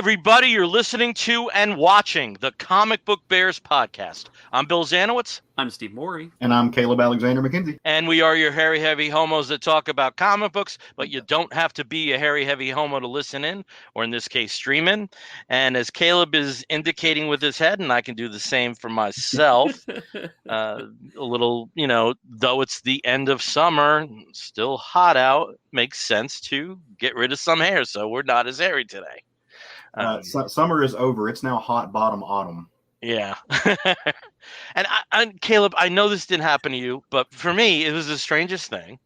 everybody. You're listening to and watching the Comic Book Bears podcast. I'm Bill Zanowitz. I'm Steve Morey. And I'm Caleb Alexander McKenzie. And we are your hairy, heavy homos that talk about comic books, but you don't have to be a hairy, heavy homo to listen in, or in this case, stream in. And as Caleb is indicating with his head, and I can do the same for myself, a little, though it's the end of summer, still hot out, makes sense to get rid of some hair, so we're not as hairy today. Summer is over. It's now hot bottom autumn. Yeah. And Caleb, I know this didn't happen to you, but for me, it was the strangest thing.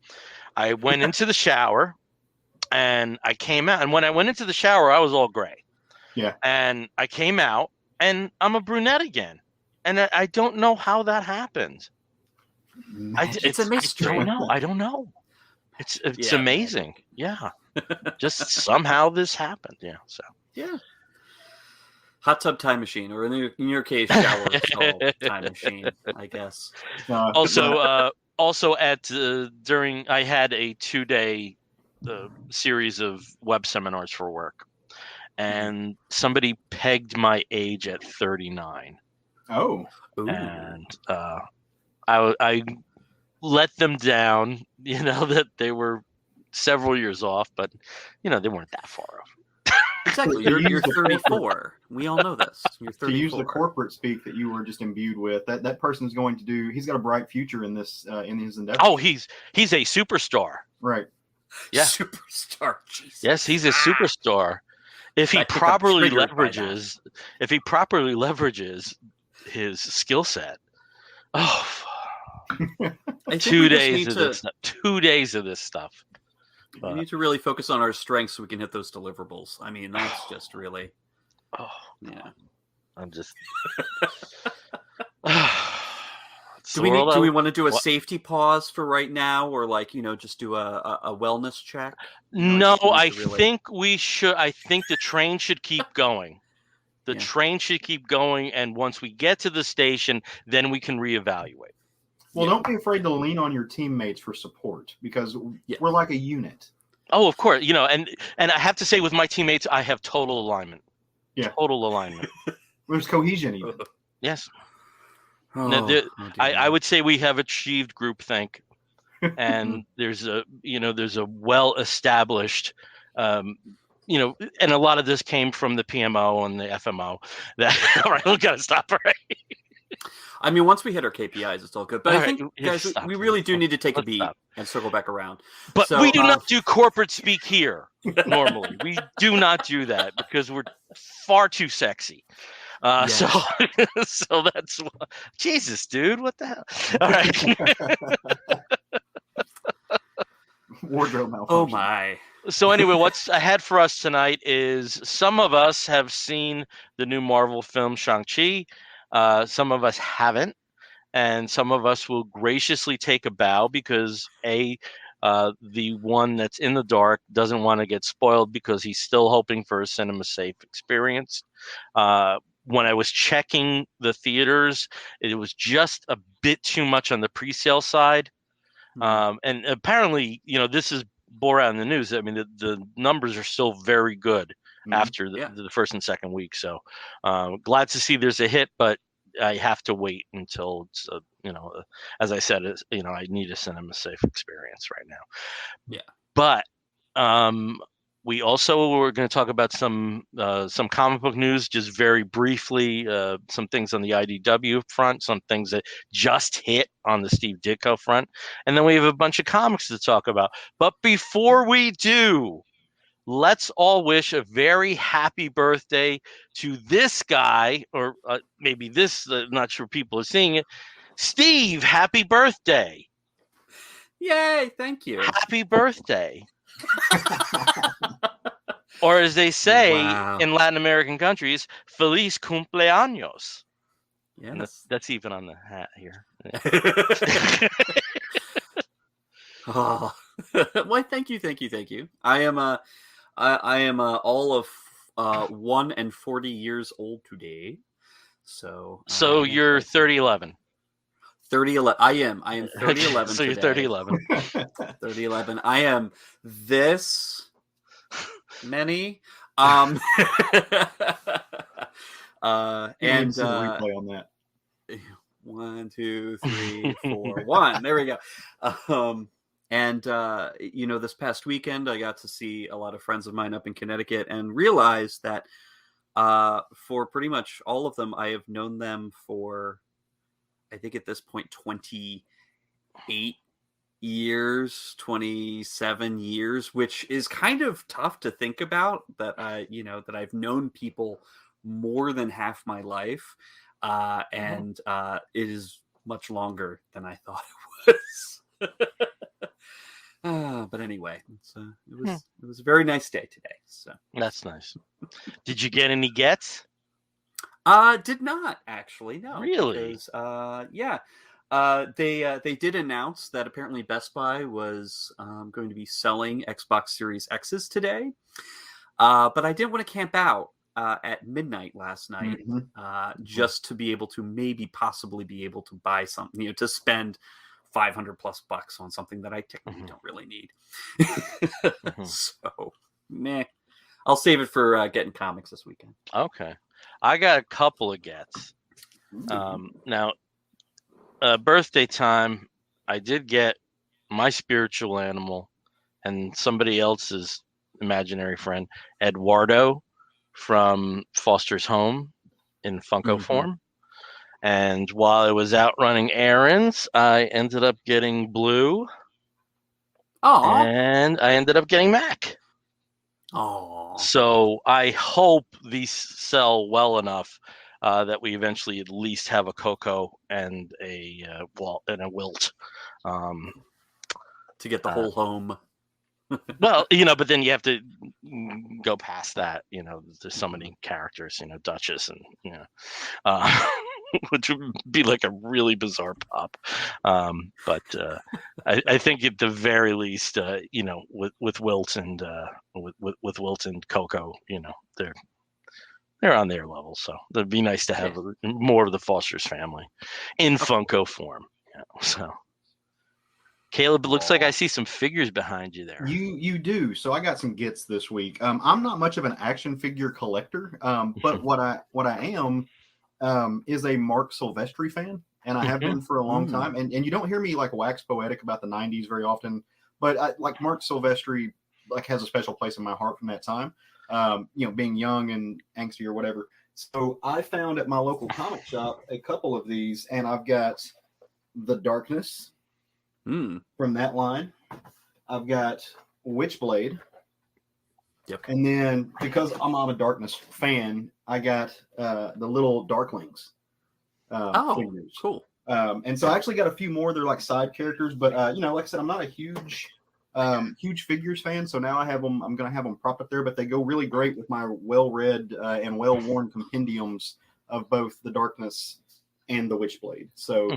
I went into the shower and I came out. And when I went into the shower, I was all gray. Yeah. And I came out and I'm a brunette again. And I don't know how that happened. It's a mystery. I don't know. It's amazing. Yeah. Just somehow this happened. Yeah. So. Yeah. Hot tub time machine, or in your case, shower stall time machine, I guess. Also at during I had a 2-day series of web seminars for work, and somebody pegged my age at 39. Oh, and I let them down. That they were several years off, but they weren't that far off. Exactly. You're 34. We all know this. You're 34. To use the corporate speak that you were just imbued with, that person is going to do. He's got a bright future in this in his endeavor. Oh, he's a superstar. Right. Yeah. Superstar. Jesus. Yes, he's a superstar. If he properly leverages his skill set. Oh. 2 days of this stuff. 2 days of this stuff. We need to really focus on our strengths so we can hit those deliverables. I mean, that's just really. Oh, yeah. I'm just. Do we want to do a safety pause for right now, or just do a wellness check? No, I think we should. I think the train should keep going. The train should keep going, and once we get to the station, then we can reevaluate. Well, don't be afraid to lean on your teammates for support, because we're like a unit. Oh, of course. And I have to say, with my teammates, I have total alignment. Yeah. Total alignment. There's cohesion even. Yes. I would say we have achieved groupthink, and there's a well-established, and a lot of this came from the PMO and the FMO. That all right, we got to stop. Right. I mean, once we hit our KPIs, it's all good. But I think, guys, we really do need to take a beat and circle back around. But we do not do corporate speak here normally. We do not do that because we're far too sexy. So that's Jesus, dude. What the hell? All right. Wardrobe malfunction. Oh my. So anyway, what's ahead for us tonight is some of us have seen the new Marvel film Shang-Chi. Some of us haven't, and some of us will graciously take a bow because the one that's in the dark doesn't want to get spoiled because he's still hoping for a cinema safe experience. When I was checking the theaters, it was just a bit too much on the pre-sale side. And apparently, this is bore out in the news. I mean, the numbers are still very good after the first and second week. So glad to see there's a hit, but I have to wait until it's, as I said, I need a cinema safe experience right now. Yeah. But we also were going to talk about some comic book news, just very briefly, some things on the IDW front, some things that just hit on the Steve Ditko front. And then we have a bunch of comics to talk about. But before we do, let's all wish a very happy birthday to this guy, or maybe this, not sure people are seeing it. Steve, happy birthday. Yay, thank you. Happy birthday. Or as they say in Latin American countries, Feliz cumpleaños. Yeah, and that's even on the hat here. Oh. Well, thank you. I am all of 1 and 40 years old today. So you're 3011. 3011. I am 3011. So you're 3011. 3011. I am this many. And replay on that. 1, 2, 3, 4, 1. There we go. This past weekend, I got to see a lot of friends of mine up in Connecticut and realized that for pretty much all of them, I have known them for, I think at this point, 28 years, 27 years, which is kind of tough to think about that I've known people more than half my life. And it is much longer than I thought it was. But anyway, it was a very nice day today. So that's nice. Did you get any gets? Did not actually. No, really. Because, they did announce that apparently Best Buy was going to be selling Xbox Series X's today, but I didn't want to camp out at midnight last night just to be able to possibly be able to buy something, to spend $500+ on something that I technically don't really need. So, meh. I'll save it for getting comics this weekend. Okay. I got a couple of gets. Now, birthday time, I did get my spiritual animal and somebody else's imaginary friend, Eduardo, from Foster's Home in Funko form. And while I was out running errands, I ended up getting Blue. Aww. And I ended up getting Mac. Aww. So I hope these sell well enough that we eventually at least have a Coco and a Wilt. To get the whole home. Well, but then you have to go past that. There's so many characters. Duchess and which would be like a really bizarre pop. But I think at the very least, with Wilt and with Wilt and Coco, they're on their level. So it'd be nice to have more of the Foster's family in Funko form. So. Caleb, it looks like I see some figures behind you there. You do. So I got some gets this week. I'm not much of an action figure collector, but what I am is a Mark Silvestri fan, and I have been for a long time. And you don't hear me like wax poetic about the '90s very often, but like Mark Silvestri has a special place in my heart from that time. Being young and angsty or whatever. So I found at my local comic shop a couple of these, and I've got the Darkness. From that line, I've got Witchblade. Yep. And then because I'm a Darkness fan, I got the little Darklings. Figures. Cool. And so I actually got a few more. They're like side characters, but like I said, I'm not a huge figures fan. So now I have them. I'm going to have them propped up there, but they go really great with my well-read and well-worn compendiums of both the Darkness and the Witchblade. So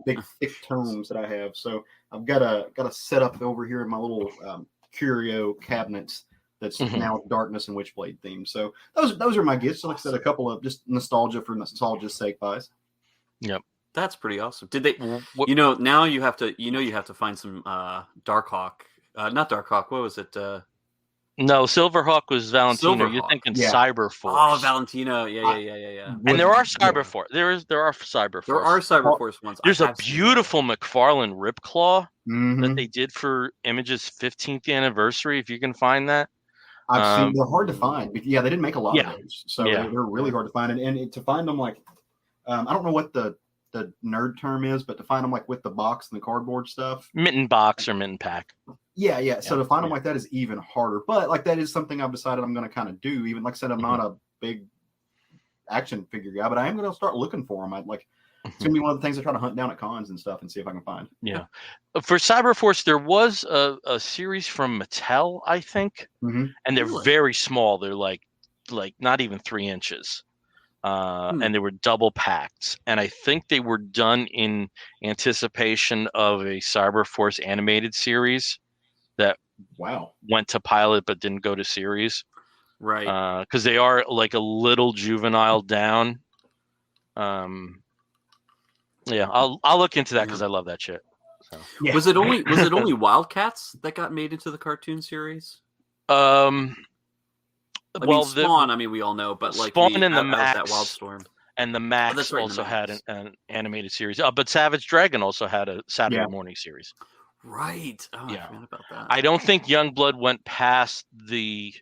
big thick tomes that I have. So I've got a setup over here in my little curio cabinet that's now Darkness and Witchblade themed. So those are my gifts. So like I said, a couple of just nostalgia for nostalgia's sake buys. Yep. That's pretty awesome. Did they now you have to find some Darkhawk. Not Darkhawk, what was it? No, Silverhawk was Valentino. You're thinking Cyberforce. Oh, Valentino. Yeah. And there are Cyberforce. There are Cyberforce. There are Cyberforce ones. There's a beautiful McFarlane Ripclaw that they did for Image's 15th anniversary. If you can find that, I've seen. They're hard to find. But they didn't make a lot of those, so they're really hard to find. And to find them, I don't know what the nerd term is, but to find them with the box and the cardboard stuff, mitten box or mitten pack. Yeah. So to find them like that is even harder. But that is something I've decided I'm going to kind of do. Even like I said, I'm not a big action figure guy, but I am going to start looking for them. It's going to be one of the things I try to hunt down at cons and stuff and see if I can find. Yeah. For Cyberforce, there was a series from Mattel, I think, and they're very small. They're like not even 3 inches. And they were double packed, and I think they were done in anticipation of a Cyberforce animated series that went to pilot but didn't go to series, right? Because they are like a little juvenile down. I'll look into that because I love that shit. So. Yeah. Was it only Wildcats that got made into the cartoon series? I mean, Spawn. I mean, we all know, but like Spawn and the that Max Wildstorm. and the Max that's right, the also Max. had an animated series. But Savage Dragon also had a Saturday morning series. Right. Oh, Yeah. I forgot about that. I don't think Youngblood went past the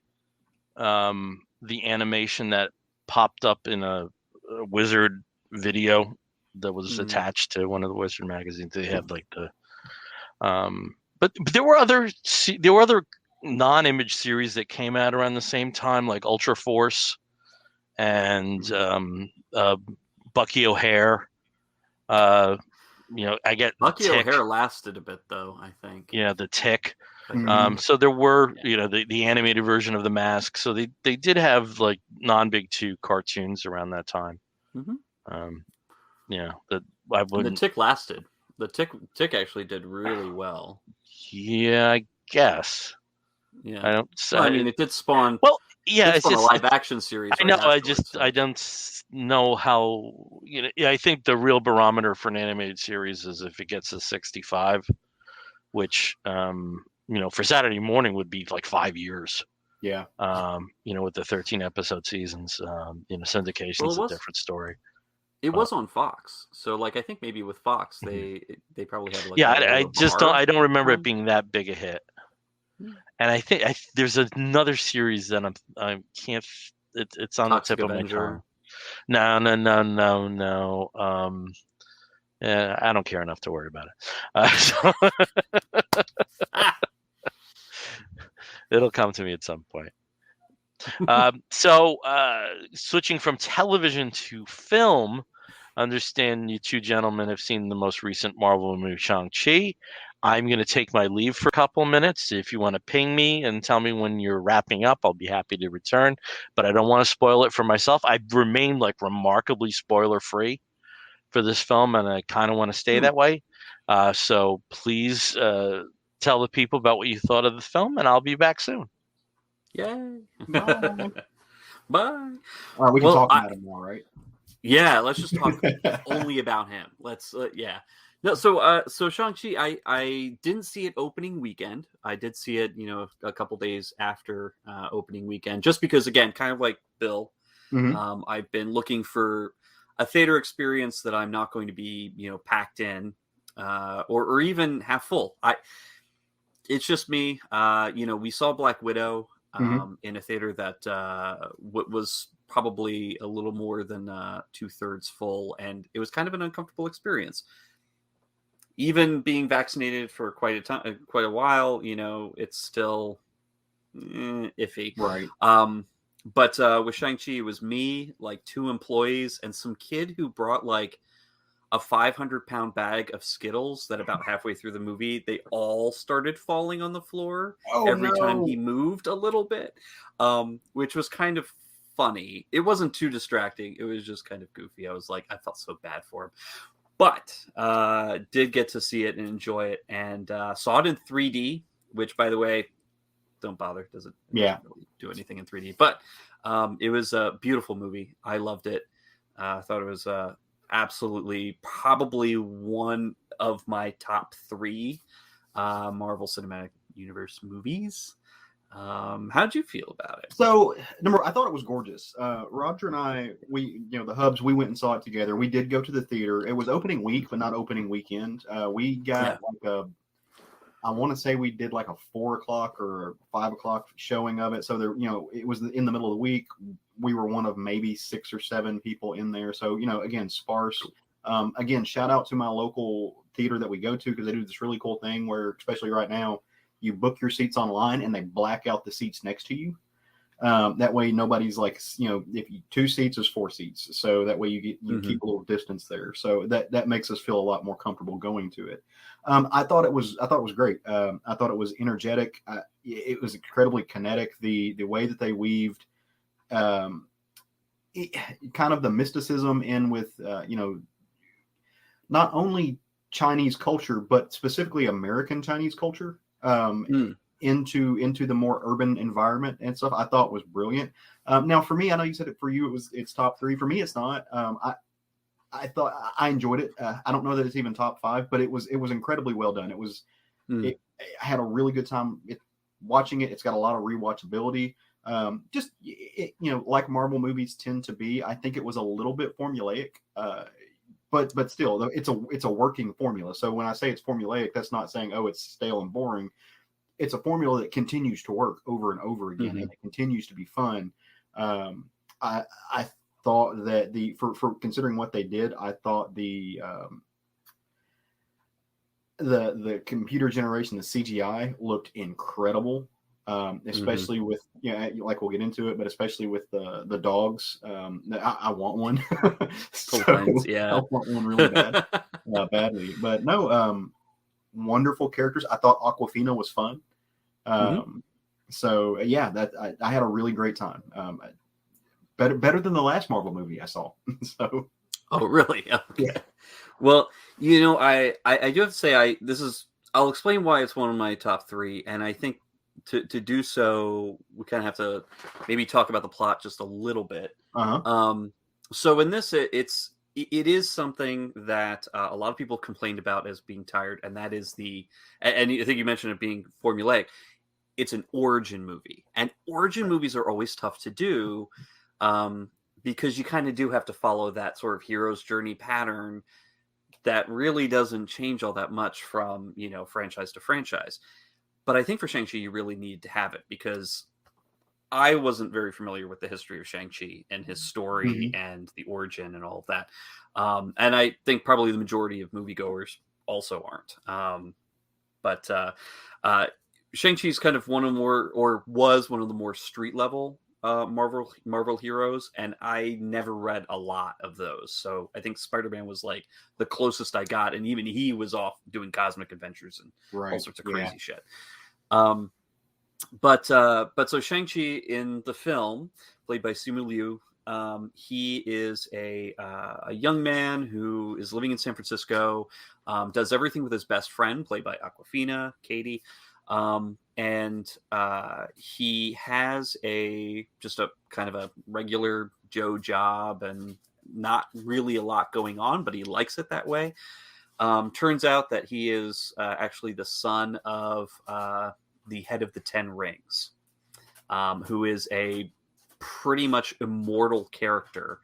animation that popped up in a Wizard video that was attached to one of the Wizard magazines. They had like the but there were other non-image series that came out around the same time, like Ultra Force and Bucky O'Hare. I get Bucky O'Hare lasted a bit though, I think. Yeah, the Tick. So there were, the animated version of The Mask. So they did have like non-Big Two cartoons around that time. That I wouldn't. The Tick lasted. The Tick actually did really well. Yeah, I guess. Yeah, I don't. Well, I mean, it did spawn. Well, yeah, it's just a live action series. I know. I don't know how. I think the real barometer for an animated series is if it gets to 65, which for Saturday morning would be like 5 years. Yeah. With the 13 episode seasons, syndication's a different story. It was on Fox, so like I think maybe with Fox they probably had like I don't remember it being that big a hit. And I think there's another series that I can't. It's on Toxic the tip Avenger. of my tongue. No. Yeah, I don't care enough to worry about it. It'll come to me at some point. So switching from television to film, I understand you two gentlemen have seen the most recent Marvel movie, Shang-Chi. I'm going to take my leave for a couple of minutes. If you want to ping me and tell me when you're wrapping up, I'll be happy to return. But I don't want to spoil it for myself. I remain like remarkably spoiler-free for this film, and I kind of want to stay that way. So please tell the people about what you thought of the film, and I'll be back soon. Yay. Bye. Bye. All right, we can talk about him more, right? Yeah, let's just talk only about him. Let's No, so Shang-Chi, I didn't see it opening weekend. I did see it, a couple days after opening weekend, just because, again, kind of like Bill, I've been looking for a theater experience that I'm not going to be, packed in or even half full. It's just me. We saw Black Widow in a theater that was probably a little more than 2/3 full, and it was kind of an uncomfortable experience. Even being vaccinated for quite a while, it's still iffy. Right. But with Shang-Chi, it was me, like 2 employees, and some kid who brought like a 500-pound bag of Skittles that about halfway through the movie, they all started falling on the floor every time he moved a little bit, which was kind of funny. It wasn't too distracting. It was just kind of goofy. I felt so bad for him. But did get to see it and enjoy it, and saw it in 3D, which, by the way, don't bother. Doesn't really do anything in 3D. But it was a beautiful movie. I loved it. I thought it was absolutely probably one of my top 3 Marvel Cinematic Universe movies. How'd you feel about it? So, I thought it was gorgeous. Roger and I, the Hubs, we went and saw it together. We did go to the theater. It was opening week, but not opening weekend. We got I want to say we did like a 4 o'clock or 5 o'clock showing of it. So there, it was in the middle of the week. We were one of maybe 6 or 7 people in there. So, again, sparse. Again, shout out to my local theater that we go to, because they do this really cool thing where, especially right now, you book your seats online and they black out the seats next to you. That way nobody's like, if 2 seats is 4 seats. So that way you keep a little distance there. So that makes us feel a lot more comfortable going to it. I thought it was great. I thought it was energetic. It was incredibly kinetic. The way that they weaved, kind of the mysticism in with, not only Chinese culture, but specifically American Chinese culture, into the more urban environment and stuff, I thought was brilliant. Now for me, I know you said it for you, it's top 3. For me, it's not. I thought I enjoyed it. I don't know that it's even top 5, but it was incredibly well done. I had a really good time watching it. It's got a lot of rewatchability. Just like Marvel movies tend to be. I think it was a little bit formulaic, but still, it's a working formula. So when I say it's formulaic, that's not saying it's stale and boring. It's a formula that continues to work over and over again, and it continues to be fun. I thought that for considering what they did, I thought the computer generation, the CGI looked incredible. Especially with like we'll get into it, but especially with the dogs. I want one. So, I want one really bad, badly. But no, wonderful characters. I thought Awkwafina was fun. So yeah, that I had a really great time. Better than the last Marvel movie I saw. So. Oh really? Okay. Yeah. Well, I do have to say I'll explain why it's one of my top 3, and I think to do so we kind of have to maybe talk about the plot just a little bit. So in this, it is something that a lot of people complained about as being tired, and that is and I think you mentioned it being formulaic. It's an origin movie, and origin movies are always tough to do because you kind of do have to follow that sort of hero's journey pattern that really doesn't change all that much from franchise to franchise. But I think for Shang-Chi, you really need to have it, because I wasn't very familiar with the history of Shang-Chi and his story and the origin and all of that. And I think probably the majority of moviegoers also aren't. But Shang-Chi is kind of was one of the more street level Marvel heroes, and I never read a lot of those. So I think Spider-Man was like the closest I got, and even he was off doing cosmic adventures and all sorts of crazy shit. But so Shang-Chi in the film, played by Simu Liu, he is a young man who is living in San Francisco, does everything with his best friend, played by Awkwafina, Katie. And he has just a kind of a regular Joe job and not really a lot going on, but he likes it that way. Turns out that he is actually the son of the head of the 10 Rings, who is a pretty much immortal character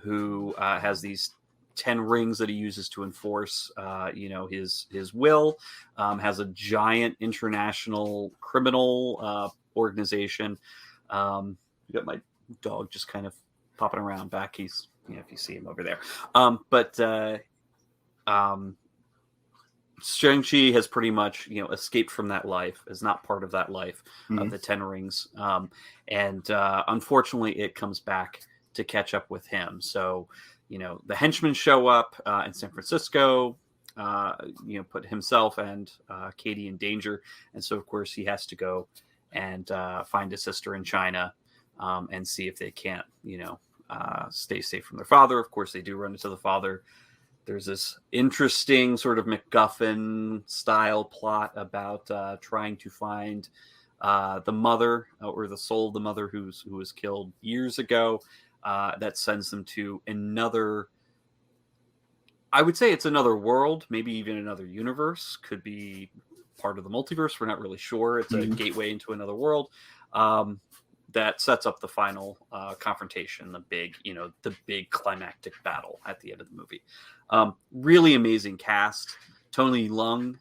who has these 10 rings that he uses to enforce his will, has a giant international criminal organization. You got my dog just kind of popping around back. He's if you see him over there. Shang-Chi has pretty much escaped from that life, is not part of that life of the 10 Rings, and unfortunately it comes back to catch up with him. So the henchmen show up in San Francisco, put himself and Katie in danger. And so, of course, he has to go and find his sister in China and see if they can't, stay safe from their father. Of course, they do run into the father. There's this interesting sort of MacGuffin style plot about trying to find the mother or the soul of the mother who was killed years ago. That sends them to another, I would say it's another world, maybe even another universe, could be part of the multiverse. We're not really sure. It's a gateway into another world that sets up the final confrontation, the big climactic battle at the end of the movie. Really amazing cast. Tony Leung,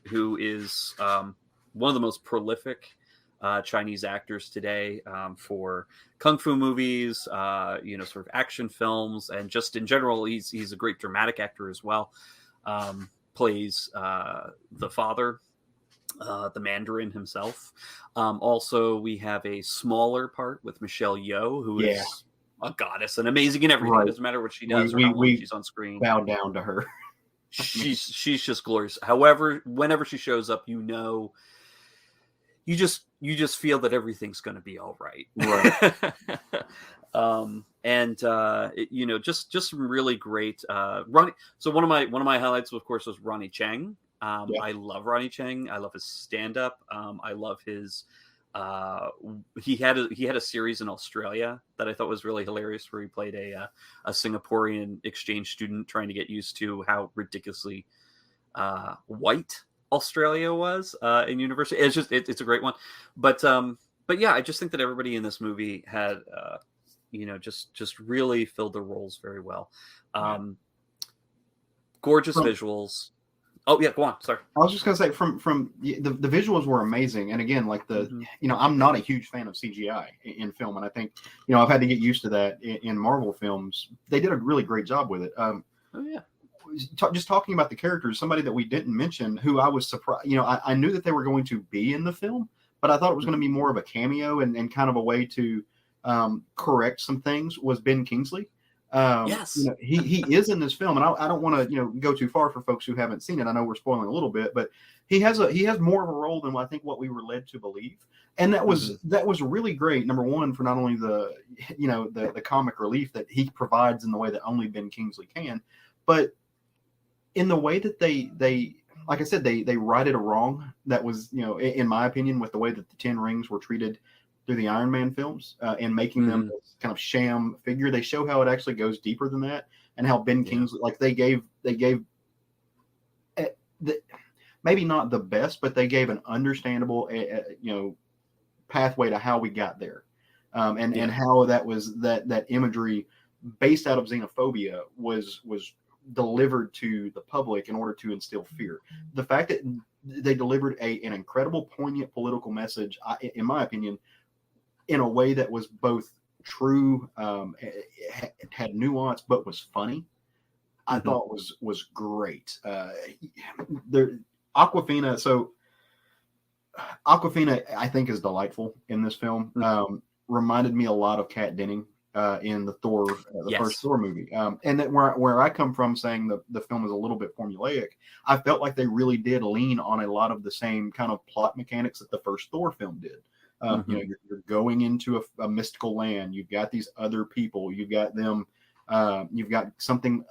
who is one of the most prolific Chinese actors today for kung fu movies, sort of action films, and just in general, he's a great dramatic actor as well. Plays the father, the Mandarin himself. Also, we have a smaller part with Michelle Yeoh, who is a goddess and amazing in everything. It doesn't matter what she does or how long she's on screen. Bow down to her. She's just glorious. However, whenever she shows up, you just feel that everything's going to be all right. Just some really great Ronnie. So one of my highlights, of course, was Ronnie Cheng. I love Ronnie Cheng. I love his stand up. I love his. He had a series in Australia that I thought was really hilarious, where he played a Singaporean exchange student trying to get used to how ridiculously white Australia was in university. It's a great one. But but yeah, I just think that everybody in this movie had, just really filled their roles very well. Gorgeous visuals. Oh yeah, go on. Sorry. I was just gonna say from the visuals were amazing, and again, like I'm not a huge fan of CGI in film, and I think I've had to get used to that in Marvel films. They did a really great job with it. Oh yeah. Just talking about the characters, somebody that we didn't mention, who I was surprised. I knew that they were going to be in the film, but I thought it was going to be more of a cameo and kind of a way to correct some things. Was Ben Kingsley? Yes, he is in this film, and I don't want to go too far for folks who haven't seen it. I know we're spoiling a little bit, but he has more of a role than I think what we were led to believe, and that was really great. Number one, for not only the comic relief that he provides in the way that only Ben Kingsley can, but in the way that they like I said, they righted a wrong that was in my opinion, with the way that the 10 Rings were treated through the Iron Man films, and making them this kind of sham figure. They show how it actually goes deeper than that, and how Ben Kingsley, like they gave maybe not the best, but they gave an understandable pathway to how we got there, and how that imagery based out of xenophobia was delivered to the public in order to instill fear. The fact that they delivered an incredible, poignant political message, in my opinion, in a way that was both true, it had nuance, but was funny, I thought was great. Awkwafina, I think, is delightful in this film. Reminded me a lot of Kat Denning in the Thor, first Thor movie. And that where I come from, saying the film is a little bit formulaic, I felt like they really did lean on a lot of the same kind of plot mechanics that the first Thor film did. You're going into a mystical land. You've got these other people. You've got them. You've got something.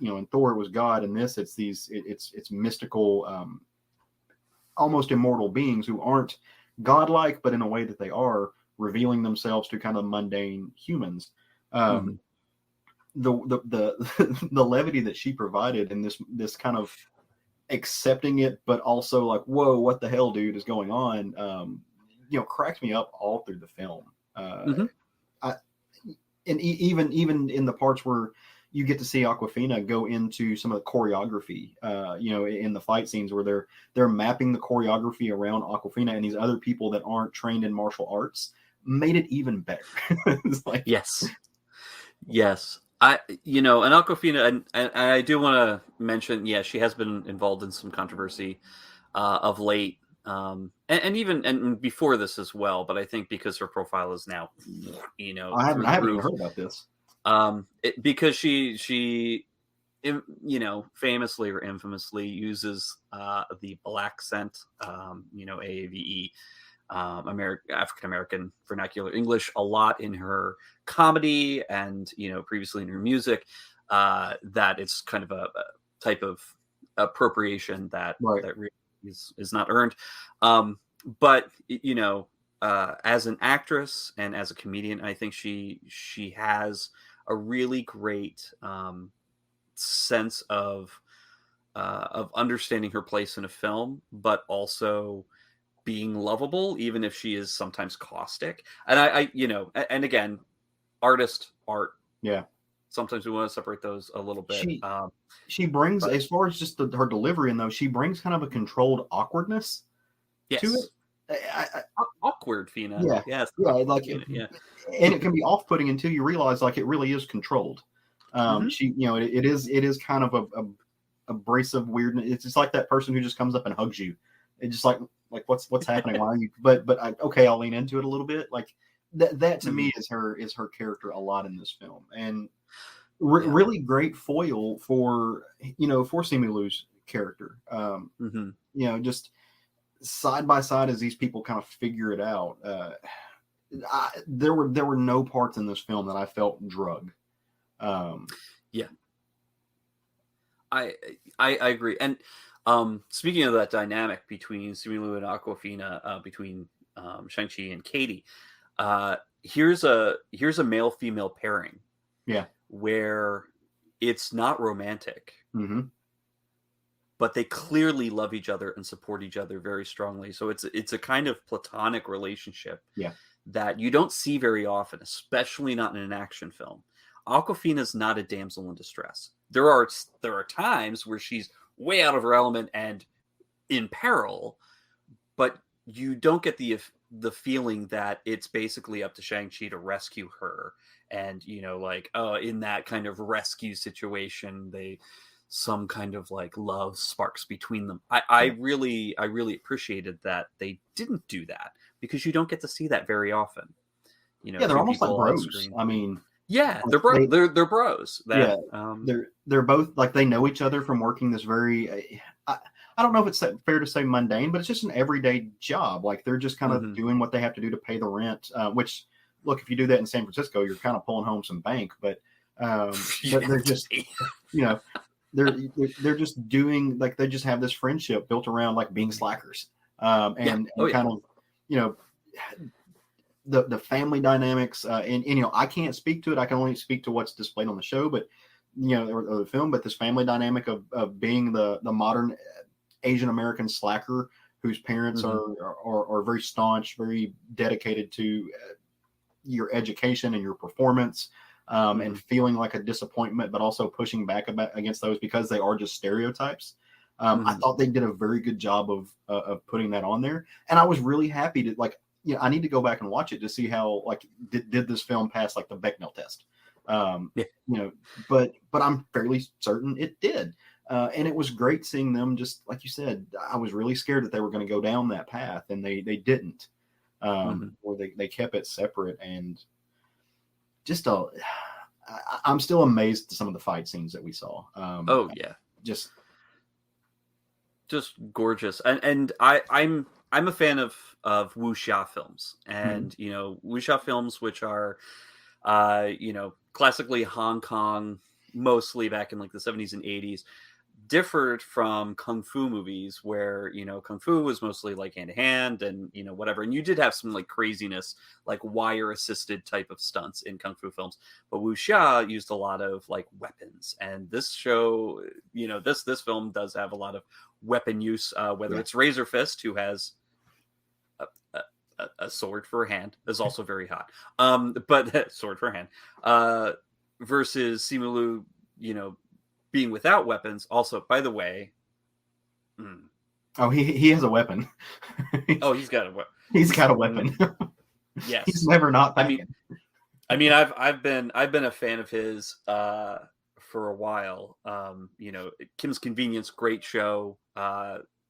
In Thor it was God. In this, it's mystical, almost immortal beings who aren't godlike, but in a way that they are revealing themselves to kind of mundane humans. The levity that she provided in this kind of accepting it, but also like, whoa, what the hell, dude, is going on? Cracks me up all through the film. Even in the parts where you get to see Awkwafina go into some of the choreography, in the fight scenes where they're mapping the choreography around Awkwafina and these other people that aren't trained in martial arts, made it even better. It's like, yes. And Awkwafina, and I do want to mention, she has been involved in some controversy of late. And even before this as well, but I think because her profile is now, I haven't even heard about this. Because she famously or infamously uses the black scent, AAVE, African American vernacular English, a lot in her comedy and previously in her music. That it's kind of a type of appropriation that really is not earned. But as an actress and as a comedian, I think she has a really great sense of understanding her place in a film, but also being lovable, even if she is sometimes caustic. And I and again, art. Yeah. Sometimes we want to separate those a little bit. She brings, as far as just her delivery, and though she brings kind of a controlled awkwardness to it. Awkward, Fina. Yeah, yes. Yeah, like and it can be off-putting until you realize like it really is controlled. She, it is kind of a abrasive weirdness. It's just like that person who just comes up and hugs you. It's just like what's happening? Why are you? But I'll lean into it a little bit. Like that to me is her character a lot in this film, and really great foil for Simu Liu's character. Just side by side as these people kind of figure it out. There were no parts in this film that I felt drug. I agree. And speaking of that dynamic between Simu Liu and Awkwafina, between Shang-Chi and Katie, here's a male-female pairing. Yeah. Where it's not romantic. but they clearly love each other and support each other very strongly. So it's a kind of platonic relationship that you don't see very often, especially not in an action film. Awkwafina is not a damsel in distress. There are times where she's way out of her element and in peril, but you don't get the feeling that it's basically up to Shang-Chi to rescue her. And, you know, like, in that kind of rescue situation, some kind of like love sparks between them. I really appreciated that they didn't do that, because you don't get to see that very often. You know, they're almost like bros. I mean, they're bros. They're bros. They're both like, they know each other from working this very. I don't know if it's fair to say mundane, but it's just an everyday job. Like, they're just kind of doing what they have to do to pay the rent. Which, look, if you do that in San Francisco, you're kind of pulling home some bank. But they're just, you know, they're just doing, like, they just have this friendship built around like being slackers, and kind of, you know, the family dynamics. And you know, I can't speak to it. I can only speak to what's displayed on the show, but you know, or the film. But this family dynamic of being the modern Asian American slacker whose parents are very staunch, very dedicated to your education and your performance, and feeling like a disappointment, but also pushing back against those because they are just stereotypes. I thought they did a very good job of putting that on there, and I was really happy to, like, you know, I need to go back and watch it to see how, like, did this film pass like the Bechdel test. You know, but I'm fairly certain it did. And it was great seeing them, just like you said. I was really scared that they were going to go down that path, and they didn't. Or they kept it separate, and just I'm still amazed at some of the fight scenes that we saw. Just gorgeous. And I'm a fan of wuxia films, and you know, wuxia films, which are you know, classically Hong Kong, mostly back in like the 70s and 80s, differed from kung fu movies, where, you know, kung fu was mostly like hand to hand and, you know, whatever. And you did have some like craziness, like wire assisted type of stunts in kung fu films, but wuxia used a lot of like weapons. And this show, you know, this film does have a lot of weapon use, whether it's Razor Fist, who has a sword for a hand, is also very hot. But sword for a hand, versus Simu Liu, you know, being without weapons. Also, by the way, he has a weapon. He's got a weapon. He's got a weapon. Yes, he's never not. I mean, I've been a fan of his for a while. You know, Kim's Convenience, great show.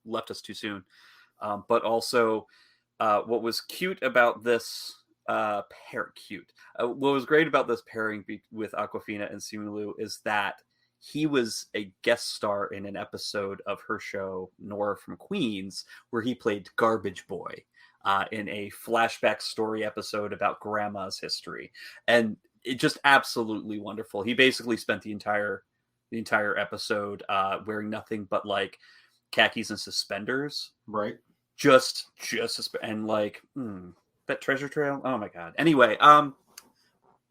Left us too soon. But also, what was cute about this what was great about this pairing with Awkwafina and Simu Liu is that he was a guest star in an episode of her show Nora from Queens, where he played Garbage Boy in a flashback story episode about grandma's history, and it just absolutely wonderful. He basically spent the entire episode wearing nothing but like khakis and suspenders, right? Just and like that treasure trail. Oh my god. Anyway,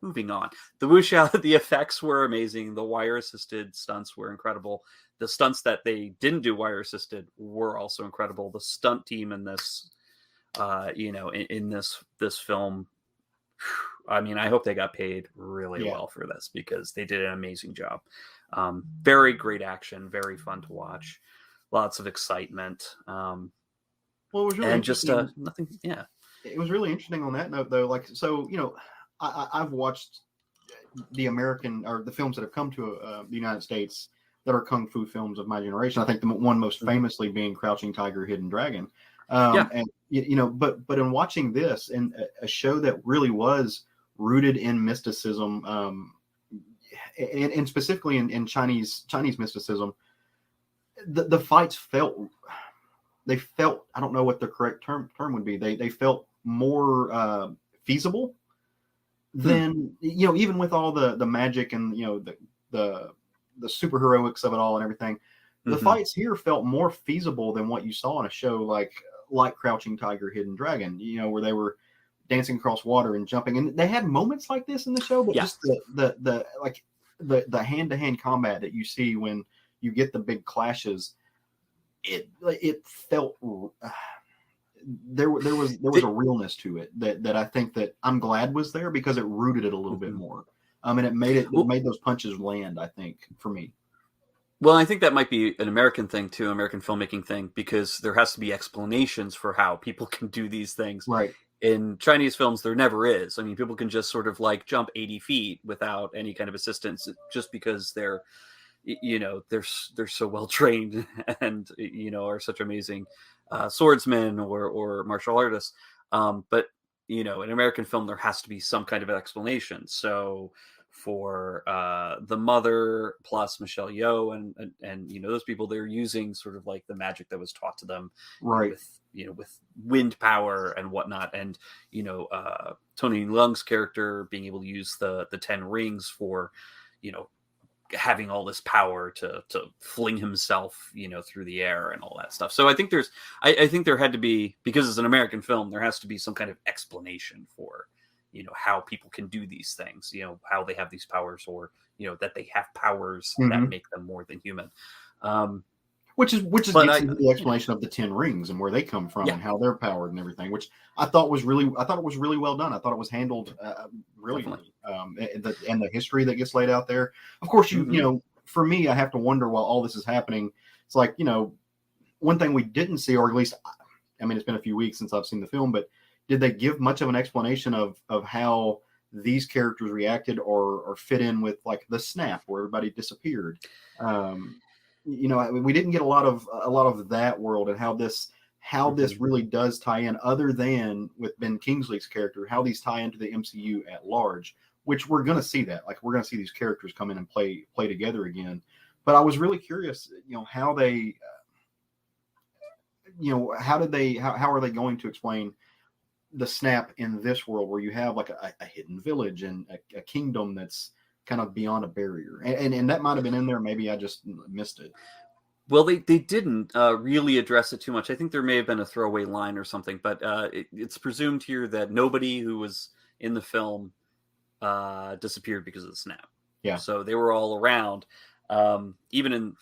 moving on. The wuxia, the effects were amazing. The wire assisted stunts were incredible. The stunts that they didn't do wire assisted were also incredible. The stunt team in this, you know, in this film, I mean, I hope they got paid really well for this, because they did an amazing job. Very great action, very fun to watch. Lots of excitement. Well, it was really just nothing. Yeah, it was really interesting on that note, though. Like, so, you know, I've watched the American, or the films that have come to the United States that are kung fu films of my generation. I think the one most famously being Crouching Tiger, Hidden Dragon. And you know, but in watching this, and a show that really was rooted in mysticism, and specifically in Chinese mysticism, the fights felt, I don't know what the correct term would be. They felt more feasible than, you know, even with all the magic and, you know, the superheroics of it all and everything. The fights here felt more feasible than what you saw in a show like Crouching Tiger, Hidden Dragon, you know, where they were dancing across water and jumping. And they had moments like this in the show, but just the hand-to-hand combat that you see when you get the big clashes, it felt there was a realness to it that I think that I'm glad was there, because it rooted it a little bit more. And it made those punches land, I think, for me. Well, I think that might be an American thing too, American filmmaking thing, because there has to be explanations for how people can do these things. Right. In Chinese films, there never is. I mean, people can just sort of like jump 80 feet without any kind of assistance, just because they're so well trained and are such amazing swordsmen or martial artists. But in American film, there has to be some kind of explanation. So for the mother plus Michelle Yeoh and those people, they're using sort of like the magic that was taught to them, right, with wind power and whatnot, and Tony Leung's character being able to use the 10 rings for having all this power to fling himself through the air and all that stuff. So I think I think there had to be, because it's an American film, there has to be some kind of explanation for how people can do these things, how they have these powers, or that they have powers that make them more than human. Which is the explanation of the 10 rings and where they come from and how they're powered and everything, which I thought it was really well done. I thought it was handled really and the history that gets laid out there. Of course, for me, I have to wonder while all this is happening. It's like, one thing we didn't see, or at least, I mean, it's been a few weeks since I've seen the film, but did they give much of an explanation of how these characters reacted or fit in with like the snap where everybody disappeared? We didn't get a lot of that world, and how this really does tie in, other than with Ben Kingsley's character, how these tie into the MCU at large, which we're going to see that. Like, we're going to see these characters come in and play together again. But I was really curious, how they, how are they going to explain the snap in this world where you have like a hidden village and a kingdom that's kind of beyond a barrier, and that might have been in there. Maybe I just missed it. Well, they didn't really address it too much. I think there may have been a throwaway line or something, but it's presumed here that nobody who was in the film disappeared because of the snap. Yeah. So they were all around, even in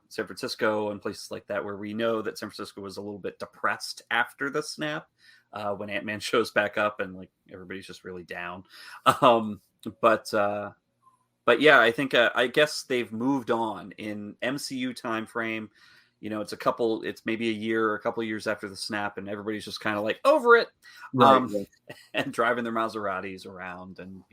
San Francisco and places like that, where we know that San Francisco was a little bit depressed after the snap, when Ant-Man shows back up and like everybody's just really down. But yeah, I think I guess they've moved on in MCU time frame. It's maybe a year or a couple of years after the snap, and everybody's just kind of like over it, right. And driving their Maseratis around and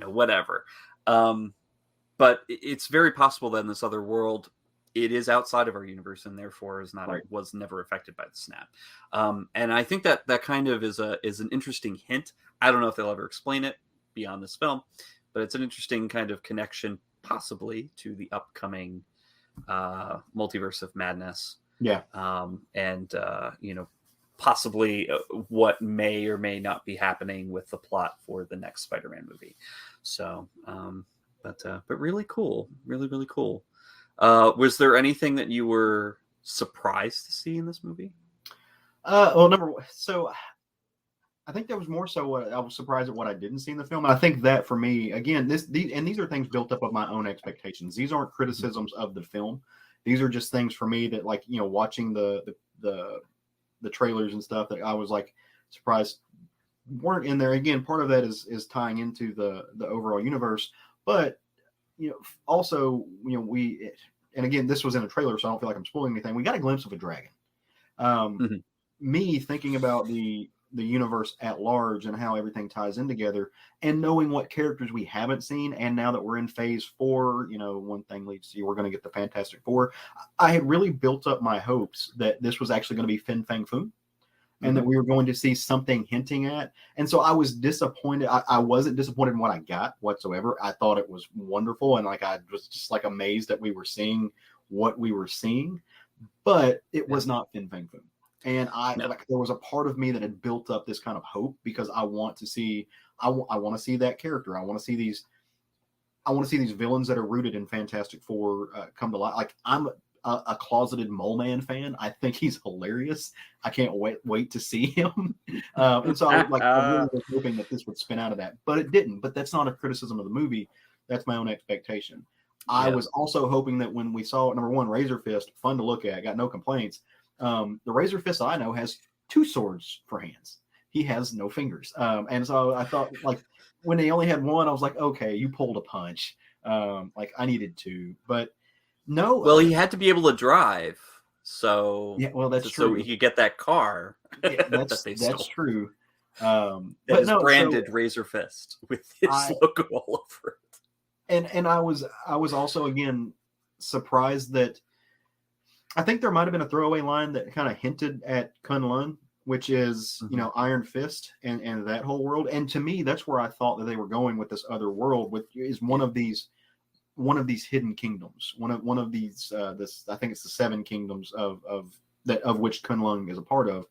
whatever. But it's very possible that in this other world, it is outside of our universe and therefore was never affected by the snap. And I think that kind of is an interesting hint. I don't know if they'll ever explain it beyond this film, but it's an interesting kind of connection possibly to the upcoming Multiverse of Madness. Yeah. And possibly what may or may not be happening with the plot for the next Spider-Man movie. So, but really cool. Really, really cool. Was there anything that you were surprised to see in this movie? Well, so I think that was more so what I was surprised at what I didn't see in the film. And I think that for me, again, these are things built up of my own expectations. These aren't criticisms of the film. These are just things for me that, like, watching the trailers and stuff, that I was like surprised weren't in there. Again, part of that is tying into the overall universe, but also, and again, this was in a trailer, so I don't feel like I'm spoiling anything. We got a glimpse of a dragon. Me thinking about the universe at large and how everything ties in together, and knowing what characters we haven't seen, and now that we're in phase 4, one thing leads to we're going to get the Fantastic Four. I had really built up my hopes that this was actually going to be Fin Fang Foom, and that we were going to see something hinting at. And so I was disappointed. I wasn't disappointed in what I got whatsoever. I thought it was wonderful, and I was just like amazed that we were seeing what we were seeing, but it was not Fin Fang Foom. And there was a part of me that had built up this kind of hope, because I want to see that character. I want to see these villains that are rooted in Fantastic Four come to life. Like, I'm a closeted Mole Man fan. I think he's hilarious. I can't wait to see him. And so I really was hoping that this would spin out of that, but it didn't. But that's not a criticism of the movie. That's my own expectation. I was also hoping that when we saw number one, Razor Fist, fun to look at, got no complaints. The Razor Fist I know has 2 swords for hands. He has no fingers. And so I thought, like, when they only had one, I was like, okay, you pulled a punch. Like, I needed 2. But no. Well, he had to be able to drive. So, yeah, well, that's so true. he could get that car Yeah, that's true. That but is no, branded Razor Fist with his logo all over it. And I was also, again, surprised that I think there might have been a throwaway line that kind of hinted at Kunlun, which is, you know, Iron Fist and that whole world. And to me, that's where I thought that they were going with this other world, which is one of these hidden kingdoms. One of these this, I think it's the 7 kingdoms of which Kunlun is a part of.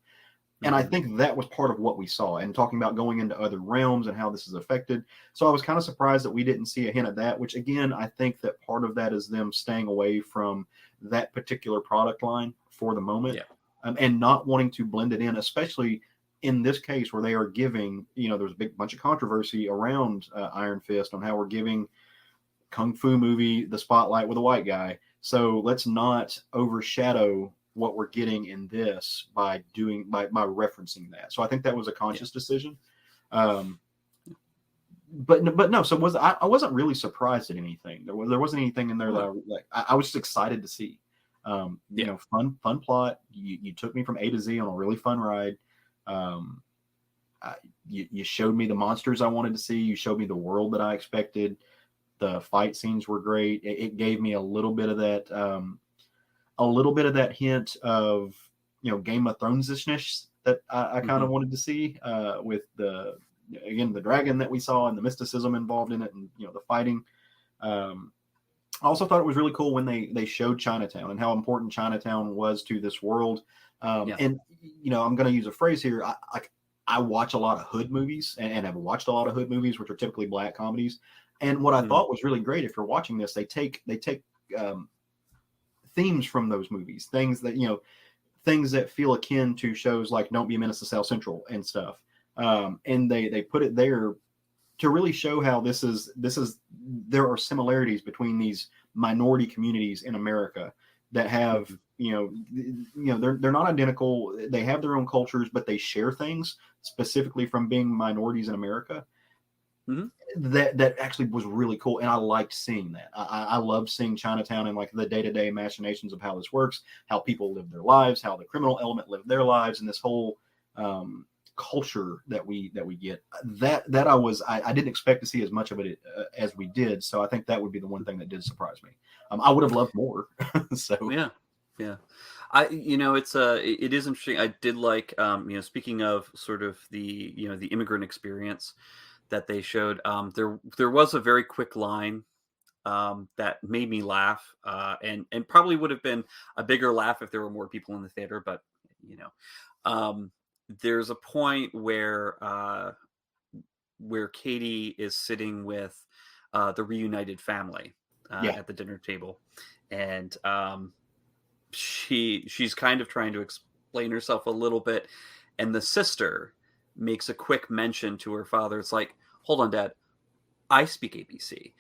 And I think that was part of what we saw, and talking about going into other realms and how this is affected. So I was kind of surprised that we didn't see a hint of that, which, again, I think that part of that is them staying away from that particular product line for the moment, and not wanting to blend it in, especially in this case where they are giving, you know, there's a big bunch of controversy around Iron Fist on how we're giving Kung Fu movie the spotlight with a white guy. So let's not overshadow what we're getting in this by referencing that. So I think that was a conscious decision. But no, so I wasn't really surprised at anything. There wasn't anything in there that I was just excited to see. You know, fun plot. You took me from A to Z on a really fun ride. You showed me the monsters I wanted to see. You showed me the world that I expected. The fight scenes were great. It gave me a little bit of that hint of, you know, Game of Thrones-ishness that I kind of wanted to see with the dragon that we saw and the mysticism involved in it, and, you know, the fighting. I also thought it was really cool when they showed Chinatown and how important Chinatown was to this world. And, you know, I'm going to use a phrase here. I watch a lot of hood movies and have watched a lot of hood movies, which are typically black comedies. And what I thought was really great, if you're watching this, they take themes from those movies, things that feel akin to shows like Don't Be a Menace to South Central and stuff. And they put it there to really show how there are similarities between these minority communities in America that have, you know, they're not identical. They have their own cultures, but they share things specifically from being minorities in America. That actually was really cool, and I liked seeing that. I love seeing Chinatown and like the day-to-day machinations of how this works, how people live their lives, how the criminal element live their lives, and this whole culture that we get. That I didn't expect to see as much of it as we did. So I think that would be the one thing that did surprise me. I would have loved more. So yeah. It is interesting. I did like, speaking of sort of the immigrant experience that they showed, there was a very quick line that made me laugh, and probably would have been a bigger laugh if there were more people in the theater. But there's a point where Katie is sitting with the reunited family at the dinner table, and she's kind of trying to explain herself a little bit, and the sister makes a quick mention to her father. It's like, hold on, Dad, I speak ABC,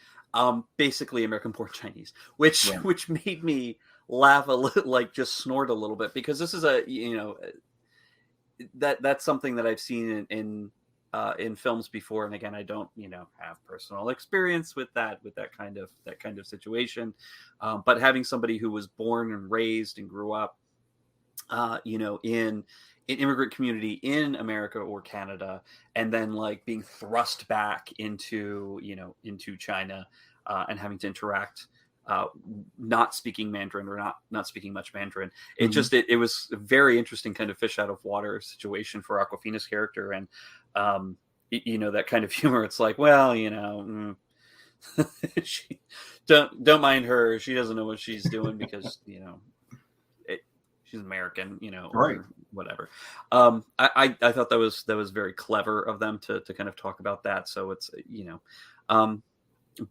basically American Born Chinese, which made me laugh a little, like just snort a little bit, because this is that's something that I've seen in films before. And again, I don't have personal experience with that kind of situation, but having somebody who was born and raised and grew up in an immigrant community in America or Canada, and then like being thrust back into China, and having to interact, not speaking Mandarin or not speaking much Mandarin. It was a very interesting kind of fish out of water situation for Awkwafina's character. And, that kind of humor. It's like, well, she, don't mind her. She doesn't know what she's doing because, she's American, or whatever. I thought that was very clever of them to kind of talk about that. So it's,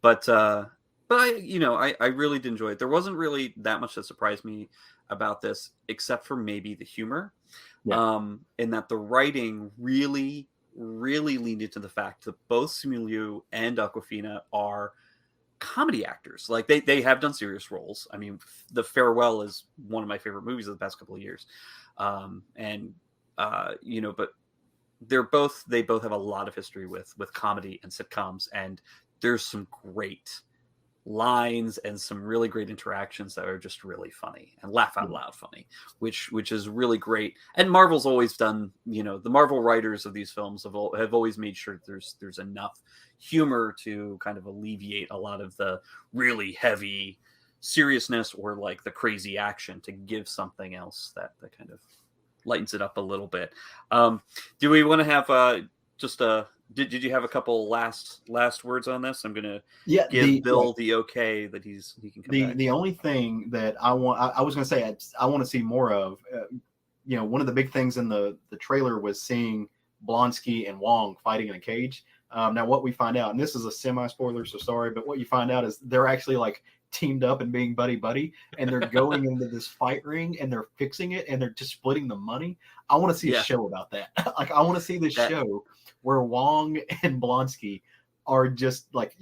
but I really did enjoy it. There wasn't really that much that surprised me about this, except for maybe the humor, in that the writing really leaned into the fact that both Simu Liu and Awkwafina are comedy actors. Like they have done serious roles. I mean, The Farewell is one of my favorite movies of the past couple of years. But they both have a lot of history with comedy and sitcoms, and there's some great lines and some really great interactions that are just really funny and laugh out loud funny, which is really great. And Marvel's always done, the Marvel writers of these films have always made sure there's enough humor to kind of alleviate a lot of the really heavy seriousness or like the crazy action, to give something else that kind of lightens it up a little bit. Do we want to have did you have a couple last words on this? I'm gonna give Bill the okay that he can come back. The only thing that I was gonna say I want to see more of, one of the big things in the trailer was seeing Blonsky and Wong fighting in a cage. Now what we find out, and this is a semi-spoiler, so sorry, but what you find out is they're actually like teamed up and being buddy, and they're going into this fight ring and they're fixing it and they're just splitting the money. I want to see a show about that. Like I want to see this show where Wong and Blonsky are just like,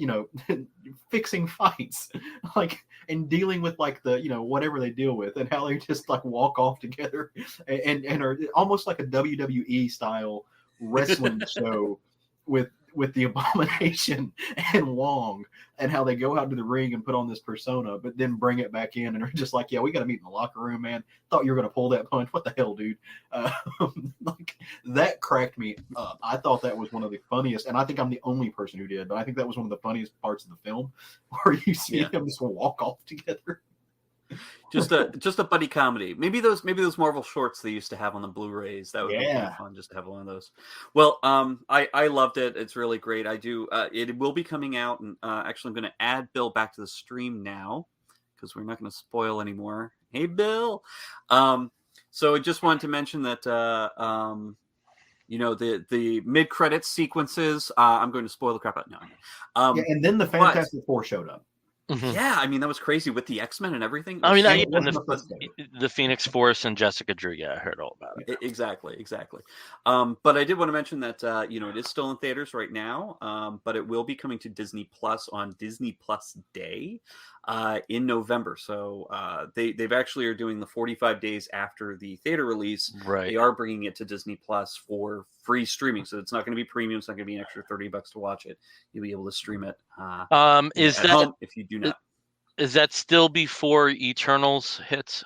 fixing fights, like, and dealing with like the, whatever they deal with, and how they just like walk off together and are almost like a WWE style wrestling show with the Abomination and Wong, and how they go out to the ring and put on this persona, but then bring it back in and are just like, yeah, we got to meet in the locker room, man. Thought you were going to pull that punch. What the hell, dude? Like that cracked me up. I thought that was one of the funniest, and I think I'm the only person who did, but I think that was one of the funniest parts of the film, where you see them just walk off together. Just a buddy comedy. Maybe those Marvel shorts they used to have on the Blu-rays. That would be kind of fun just to have one of those. Well, I loved it. It's really great. I do. It will be coming out, and actually, I'm going to add Bill back to the stream now because we're not going to spoil anymore. Hey, Bill. So I just wanted to mention that the mid-credits sequences. I'm going to spoil the crap out now. And then the Fantastic Four showed up. Mm-hmm. Yeah, I mean that was crazy with the X-Men and everything. I mean, the Phoenix Force and Jessica Drew. Yeah, I heard all about it. Exactly. But I did want to mention that it is still in theaters right now, but it will be coming to Disney Plus on Disney Plus Day in November. So they've actually are doing the 45 days after the theater release. Right. They are bringing it to Disney Plus for free streaming, so it's not going to be premium. It's not going to be an extra $30 to watch it. You'll be able to stream it. Is that home if you do not? Is that still before Eternals hits?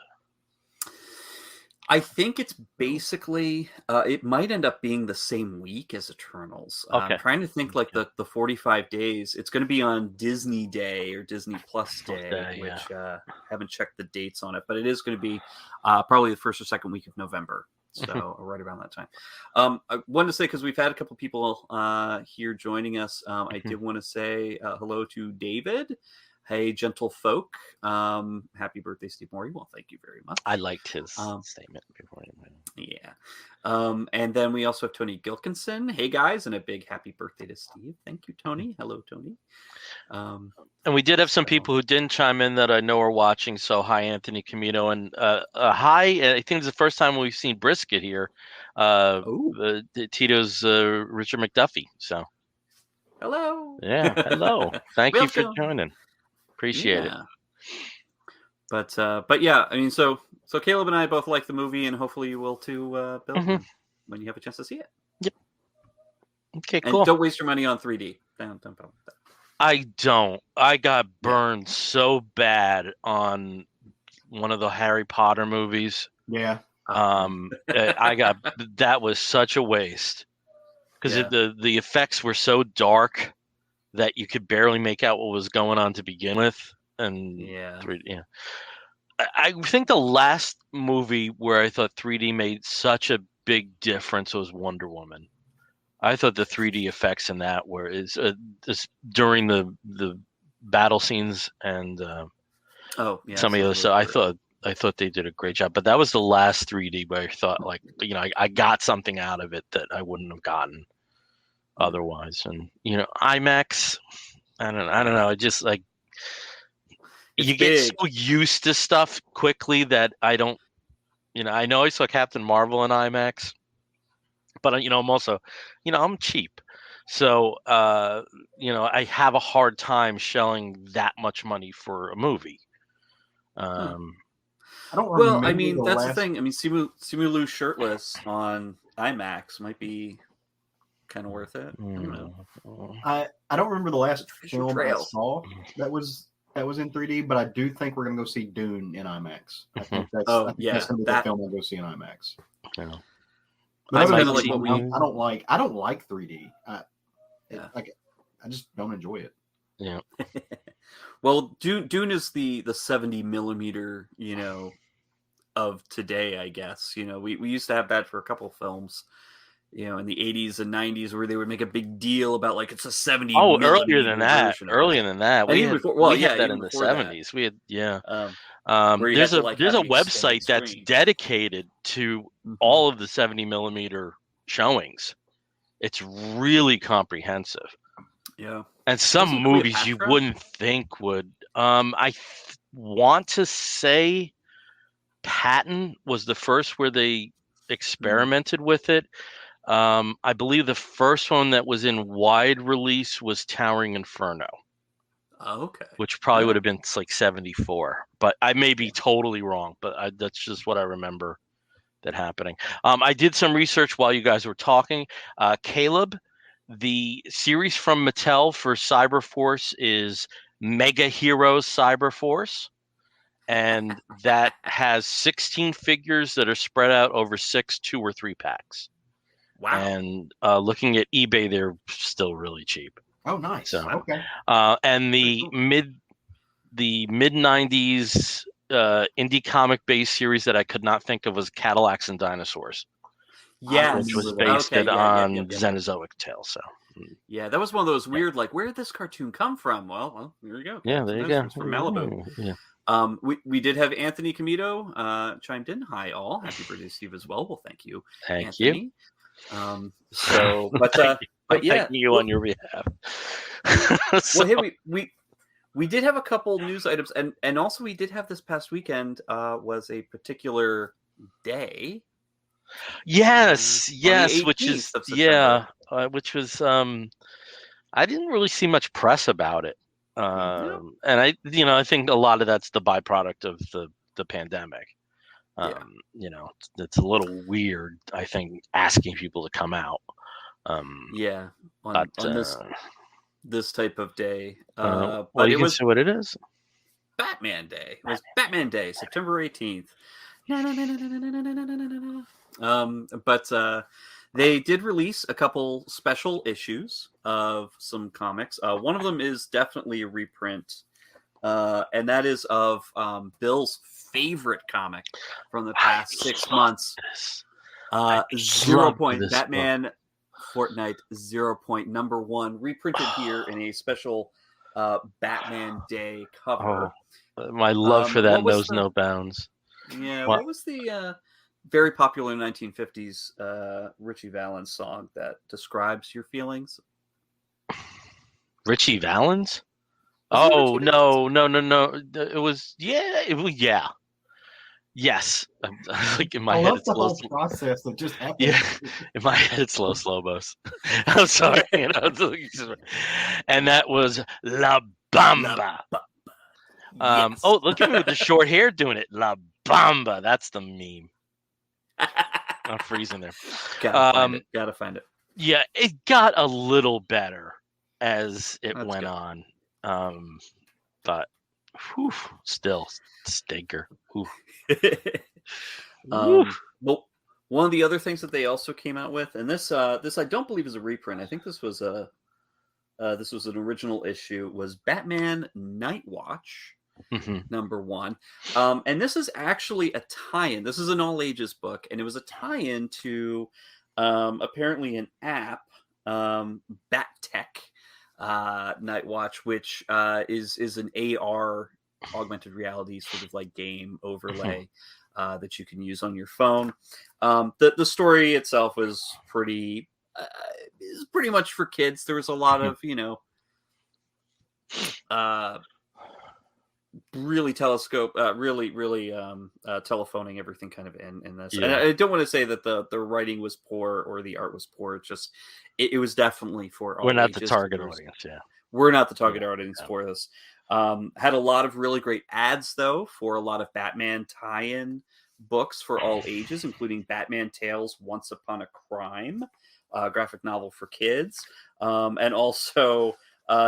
I think it's basically it might end up being the same week as Eternals. Okay. I'm trying to think like the 45 days. It's going to be on Disney Day or Disney Plus Day, which haven't checked the dates on it, but it is going to be probably the first or second week of November. So right around that time. I wanted to say, because we've had a couple people here joining us, I did want to say hello to David. Hey, gentle folk. Happy birthday, Steve Morey. Well, thank you very much. I liked his statement before he went. Yeah. And then we also have Tony Gilkinson. Hey, guys, and a big happy birthday to Steve. Thank you, Tony. Hello, Tony. And we did have some people who didn't chime in that I know are watching. So hi, Anthony Camino. And hi, I think it's the first time we've seen Brisket here. Tito's Richard McDuffie. So hello. Yeah, hello. Thank you for joining. Appreciate it. But yeah, I mean, so Caleb and I both like the movie, and hopefully you will too, Bill, when you have a chance to see it. Yep. Okay, and cool. Don't waste your money on 3D. Don't that. I don't. I got burned so bad on one of the Harry Potter movies. Yeah. That was such a waste because the effects were so dark that you could barely make out what was going on to begin with. And I think the last movie where I thought 3D made such a big difference was Wonder Woman. I thought the 3D effects in that were during the battle scenes and some of the other stuff. I thought they did a great job, but that was the last 3D where I thought I got something out of it that I wouldn't have gotten otherwise. And IMAX, I don't know. It just you get so used to stuff quickly that I don't. I know I saw Captain Marvel in IMAX, but I'm also, I'm cheap, So, I have a hard time shelling that much money for a movie. I don't Well, remember I mean, the that's last. the thing. I mean, Simu Liu shirtless on IMAX might be kind of worth it. I don't know. I don't remember the last Fisher film I Trail. saw that was in 3D, but I do think we're gonna go see Dune in IMAX. I think that's that's gonna be the film I'll go see in IMAX. Yeah. But That's other kind than of like what we. I don't like 3D. I just don't enjoy it. Yeah. Well, Dune is the 70 millimeter, of today, I guess. We used to have that for a couple of films, in the 80s and 90s, where they would make a big deal about like it's a 70 millimeter earlier than that. We had that in the 70s. We had there's a website that's dedicated to all of the 70 millimeter showings. It's really comprehensive. Yeah. And some movies you wouldn't think would. Want to say Patton was the first where they experimented with it. I believe the first one that was in wide release was Towering Inferno. Oh, okay. Which probably would have been like 74, but I may be totally wrong. But that's just what I remember that happening. I did some research while you guys were talking. Caleb, the series from Mattel for Cyberforce is Mega Heroes Cyberforce, and that has 16 figures that are spread out over 6 2 or 3 packs. Wow! And looking at eBay, they're still really cheap. Oh, nice. So, okay. And the mid 90s indie comic based series that I could not think of was Cadillacs and Dinosaurs. Yeah, which was based on Xenozoic tale. So yeah, that was one of those weird, like, where did this cartoon come from? Well, here you go. Yeah, there you go. From Malibu. Yeah. We did have Anthony Comito chimed in. Hi, all. Happy birthday, Steve, as well. Well, thank you, Anthony. But yeah, you on your behalf. Well, hey, we did have a couple news items, and also we did have this past weekend was a particular day. Yes, which was I didn't really see much press about it, and I think a lot of that's the byproduct of the pandemic. It's a little weird, I think, asking people to come out. On this type of day. But you can see what it is. Batman Day. It was Batman Day, September 18th. But they did release a couple special issues of some comics. One of them is definitely a reprint, and that is of Bill's favorite comic from the past 6 months. 0 Point Batman Fortnite 0 Point #1, reprinted here in a special Batman Day cover. My love for that knows no bounds. Yeah, what was the very popular 1950s Richie Valens song that describes your feelings? Richie Valens? Oh, no. It was, yeah. Yes. Like in my head, it's the whole process that just happened. Yeah, in my head, it's Slowbos. I'm sorry. And that was La Bamba. Yes. Oh, look at me with the short hair doing it. La Bamba. That's the meme. I'm freezing there. Gotta find it. Yeah, it got a little better as it went on. But still stinker. Well, one of the other things that they also came out with, and this I don't believe is a reprint. I think this was an original issue. Was Batman Night Watch #1, and this is actually a tie-in. This is an all ages book, and it was a tie-in to apparently an app, Bat Tech Night Watch, which is an AR augmented reality sort of like game overlay that you can use on your phone. The story itself was pretty much for kids. There was a lot of really telephoning everything kind of in this. Yeah. And I don't want to say that the writing was poor or the art was poor. It's just it was definitely for all We're not ages. the target audience. Yeah. We're not the target audience for this. Had a lot of really great ads though for a lot of Batman tie-in books for all ages, including Batman Tales: Once Upon a Crime, graphic novel for kids, and also.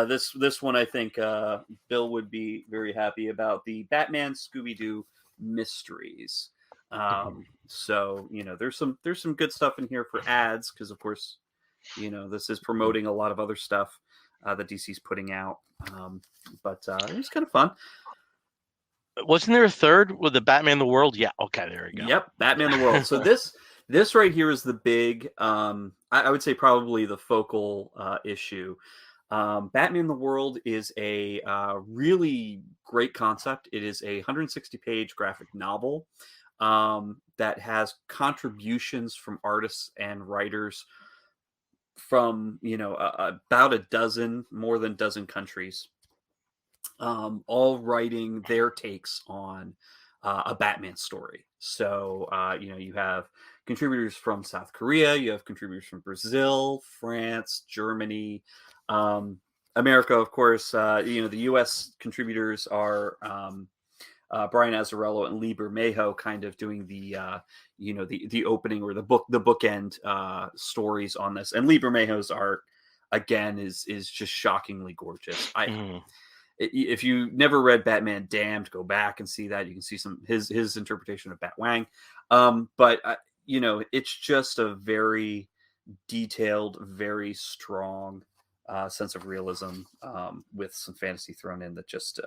This one I think Bill would be very happy about, the Batman Scooby-Doo Mysteries. So there's some good stuff in here for ads because of course this is promoting a lot of other stuff that DC's putting out. But it was kind of fun. Wasn't there a third with the Batman the World? Yeah. Okay, there we go. Yep, Batman the World. So this right here is the big I would say probably the focal issue. Batman the World is a really great concept. It is a 160-page graphic novel that has contributions from artists and writers from about more than a dozen countries, all writing their takes on a Batman story. So you have contributors from South Korea, you have contributors from Brazil, France, Germany. America, of course, the U.S. contributors are Brian Azzarello and Lee Bermejo, kind of doing the opening or the bookend stories on this. And Lee Bermejo's art again is just shockingly gorgeous. If you never read Batman Damned, go back and see that. You can see some his interpretation of Batwang. But it's just a very detailed, very strong sense of realism with some fantasy thrown in that just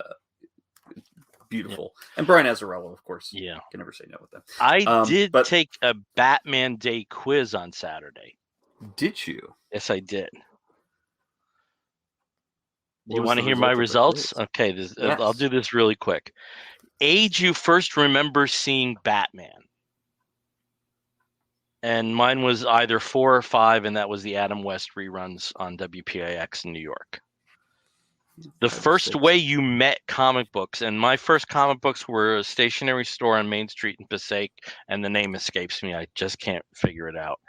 beautiful. Yeah. And Brian Azzarello, of course. Yeah. Can never say no with that. I did take a Batman Day quiz on Saturday. Did you? Yes, I did. You want to hear my results? Okay, yes. I'll do this really quick. Age you first remember seeing Batman. And mine was either 4 or 5, and that was the Adam West reruns on WPIX in New York. The first way you met comic books, and my first comic books were a stationery store on Main Street in Passaic, and the name escapes me. I just can't figure it out.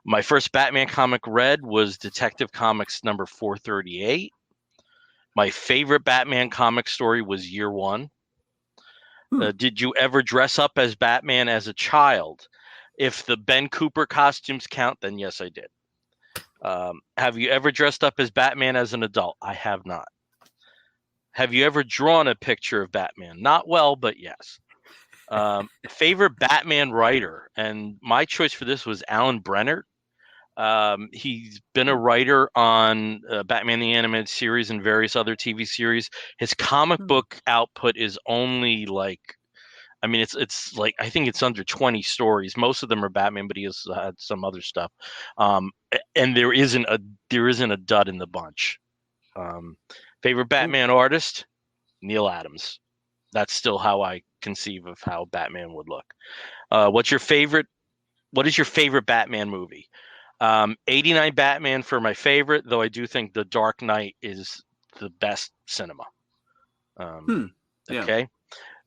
My first Batman comic read was Detective Comics number 438. My favorite Batman comic story was Year One. Did you ever dress up as Batman as a child? If the Ben Cooper costumes count, then yes, I did. Have you ever dressed up as Batman as an adult? I have not. Have you ever drawn a picture of Batman? Not well, but yes. Favorite Batman writer? And my choice for this was Alan Brennert. He's been a writer on Batman the Animated Series and various other TV series. His comic book output is only it's like, I think it's under 20 stories. Most of them are Batman, but he has had some other stuff. And there isn't a dud in the bunch. Favorite Batman artist? Neil Adams. That's still how I conceive of how Batman would look. What is your favorite Batman movie? 89 Batman for my favorite, though I do think The Dark Knight is the best cinema. Okay.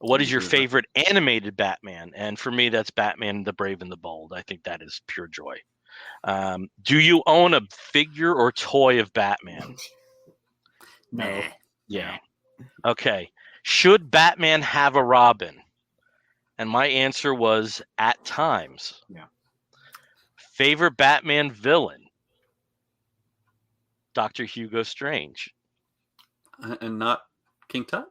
What is your favorite animated Batman? And for me, that's Batman the Brave and the Bold. I think that is pure joy. Do you own a figure or toy of Batman? No. Yeah. Okay. Should Batman have a Robin? And my answer was at times. Yeah. Favorite Batman villain? Dr. Hugo Strange. And not King Tut?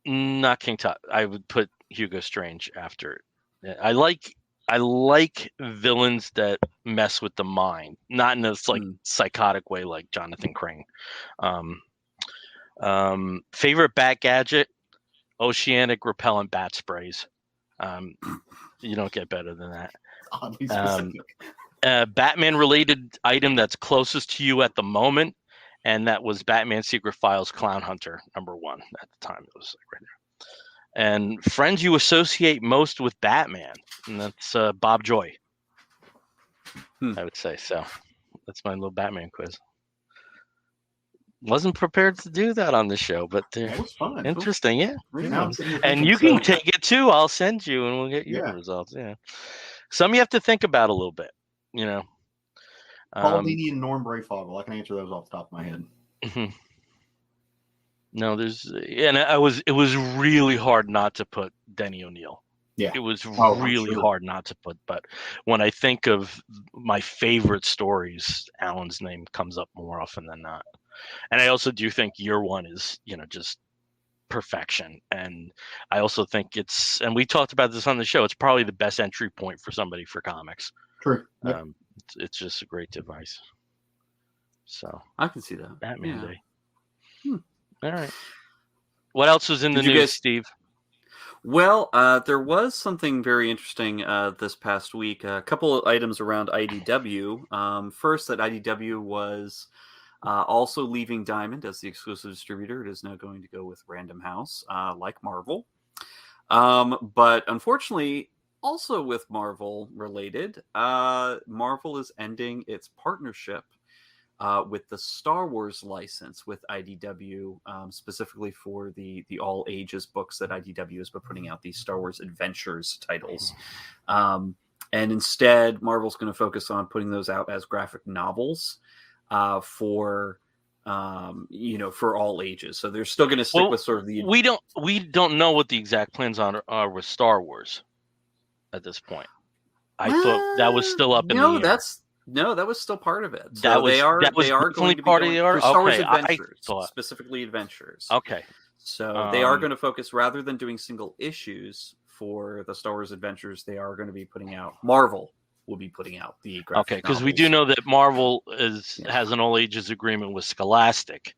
Not King Tut. I would put Hugo Strange after it. I like villains that mess with the mind, not in this psychotic way like Jonathan Crane. Favorite bat gadget? Oceanic repellent bat sprays. You don't get better than that. Oddly specific. Batman related item that's closest to you at the moment, and that was Batman Secret Files Clown Hunter #1 at the time. It was like right there. And friends you associate most with Batman, and that's Bob Joy. I would say so. That's my little Batman quiz. Wasn't prepared to do that on the show, but they're That was fun. interesting. Yeah. Now I'm sitting here And thinking, you can so- take it too. I'll send you, and we'll get your Yeah. results. Yeah. Some you have to think about a little bit. You know. Paul Dini and Norm Brayfogle. I can answer those off the top of my head. Mhm. No, it was really hard not to put Denny O'Neil. Yeah. It was I'm really sure. hard not to put, but when I think of my favorite stories, Alan's name comes up more often than not. And I also do think Year One is, just perfection. And I also think and we talked about this on the show, it's probably the best entry point for somebody for comics. True. Yep. It's just a great device. So I can see that. Batman Yeah. Day. All right. What else was in the news, Steve? Well, there was something very interesting this past week. A couple of items around IDW. First, that IDW was also leaving Diamond as the exclusive distributor. It is now going to go with Random House, like Marvel. But unfortunately, also with Marvel related, Marvel is ending its partnership with the Star Wars license with IDW, specifically for the all ages books that IDW has been putting out, these Star Wars Adventures titles. And instead, Marvel's going to focus on putting those out as graphic novels for all ages. So they're still going to stick with sort of the. We don't know what the exact plans are with Star Wars at this point. I thought that was still up in the air. That was still part of it. So that was going to be part of the art. For Star Wars Okay, Adventures, specifically Adventures. Okay. So they are going to focus, rather than doing single issues for the Star Wars Adventures, they are going to be putting out. Marvel will be putting out the graphic novels. Because we do know that Marvel has an all ages agreement with Scholastic.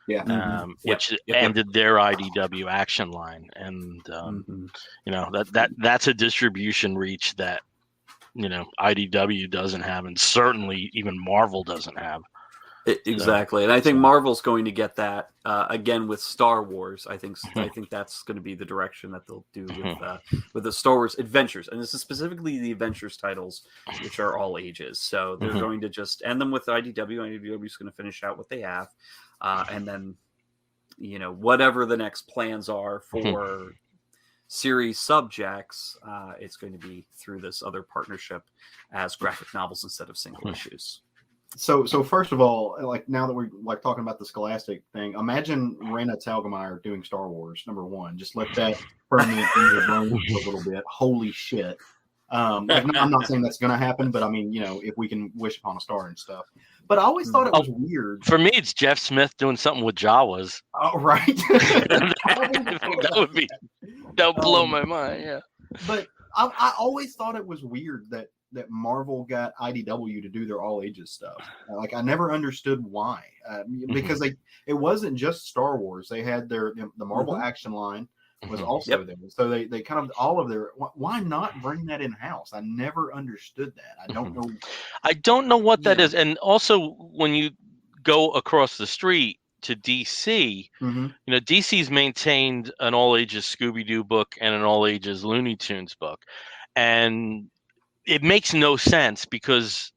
Yeah. Which ended their IDW action line, and that's a distribution reach that IDW doesn't have, and certainly even Marvel doesn't have. Exactly, and I think Marvel's going to get that again with Star Wars. I think that's going to be the direction that they'll do with the Star Wars Adventures, and this is specifically the Adventures titles, which are all ages. So they're going to just end them with IDW. IDW is going to finish out what they have, and then whatever the next plans are for series subjects, it's going to be through this other partnership as graphic novels instead of single issues. So first of all, like now that we're like talking about the Scholastic thing, imagine Raina Telgemeier doing Star Wars #1. Just let that permeate in your brain a little bit. Holy shit! I'm not saying that's going to happen, but I mean, if we can wish upon a star and stuff. But I always thought it was weird. For me, it's Jeff Smith doing something with Jawas. Oh, right. that would blow my mind. Yeah. But I always thought it was weird that Marvel got IDW to do their all ages stuff. Like I never understood why, because it wasn't just Star Wars. They had the Marvel action line was also there. So they kind of all of their, why not bring that in house? I never understood that. I don't know. I don't know what that is. And also when you go across the street to DC, DC's maintained an all ages Scooby-Doo book and an all ages Looney Tunes book. And it makes no sense because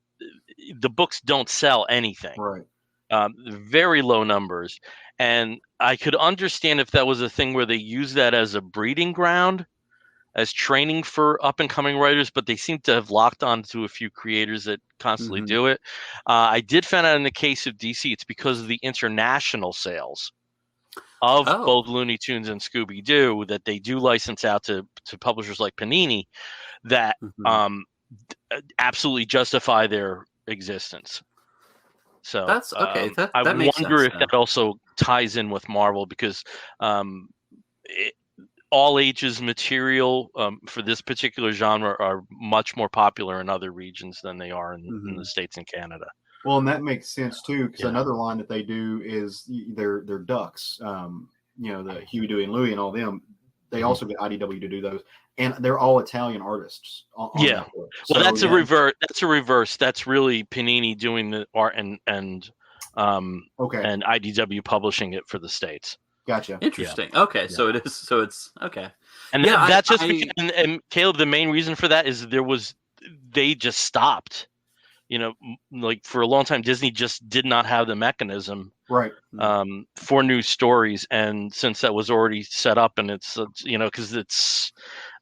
the books don't sell anything. Right. Very low numbers. And I could understand if that was a thing where they use that as a breeding ground, as training for up and coming writers, but they seem to have locked on to a few creators that constantly do it. I did find out in the case of DC, it's because of the international sales of both Looney Tunes and Scooby-Doo that they do license out to publishers like Panini that absolutely justify their existence. So that's okay. I wonder if that also ties in with Marvel because all ages material for this particular genre are much more popular in other regions than they are in the States and Canada. Well, and that makes sense too, because another line that they do is their ducks. The Huey, Dewey, and Louie, and all them. They also get IDW to do those, and they're all Italian artists. On that book. Well, that's a reverse. That's a reverse. That's really Panini doing the art and IDW publishing it for the States. Gotcha. Interesting. Yeah. Okay, so it is. So it's okay. And that's just and Caleb. The main reason for that is they just stopped. Like for a long time, Disney just did not have the mechanism Right. For new stories. And since that was already set up, and it's because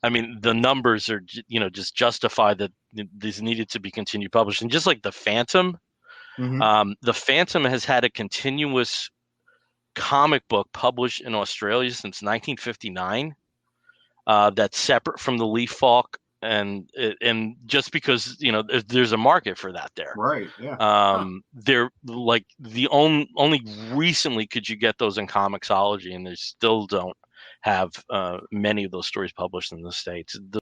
I mean, the numbers are just justify that these needed to be continued published. And just like the Phantom, the Phantom has had a continuous comic book published in Australia since 1959. That's separate from the Leaf Falk, and just because there's a market for that there. Right. Yeah. They're like only recently could you get those in Comixology, and they still don't have many of those stories published in the States. The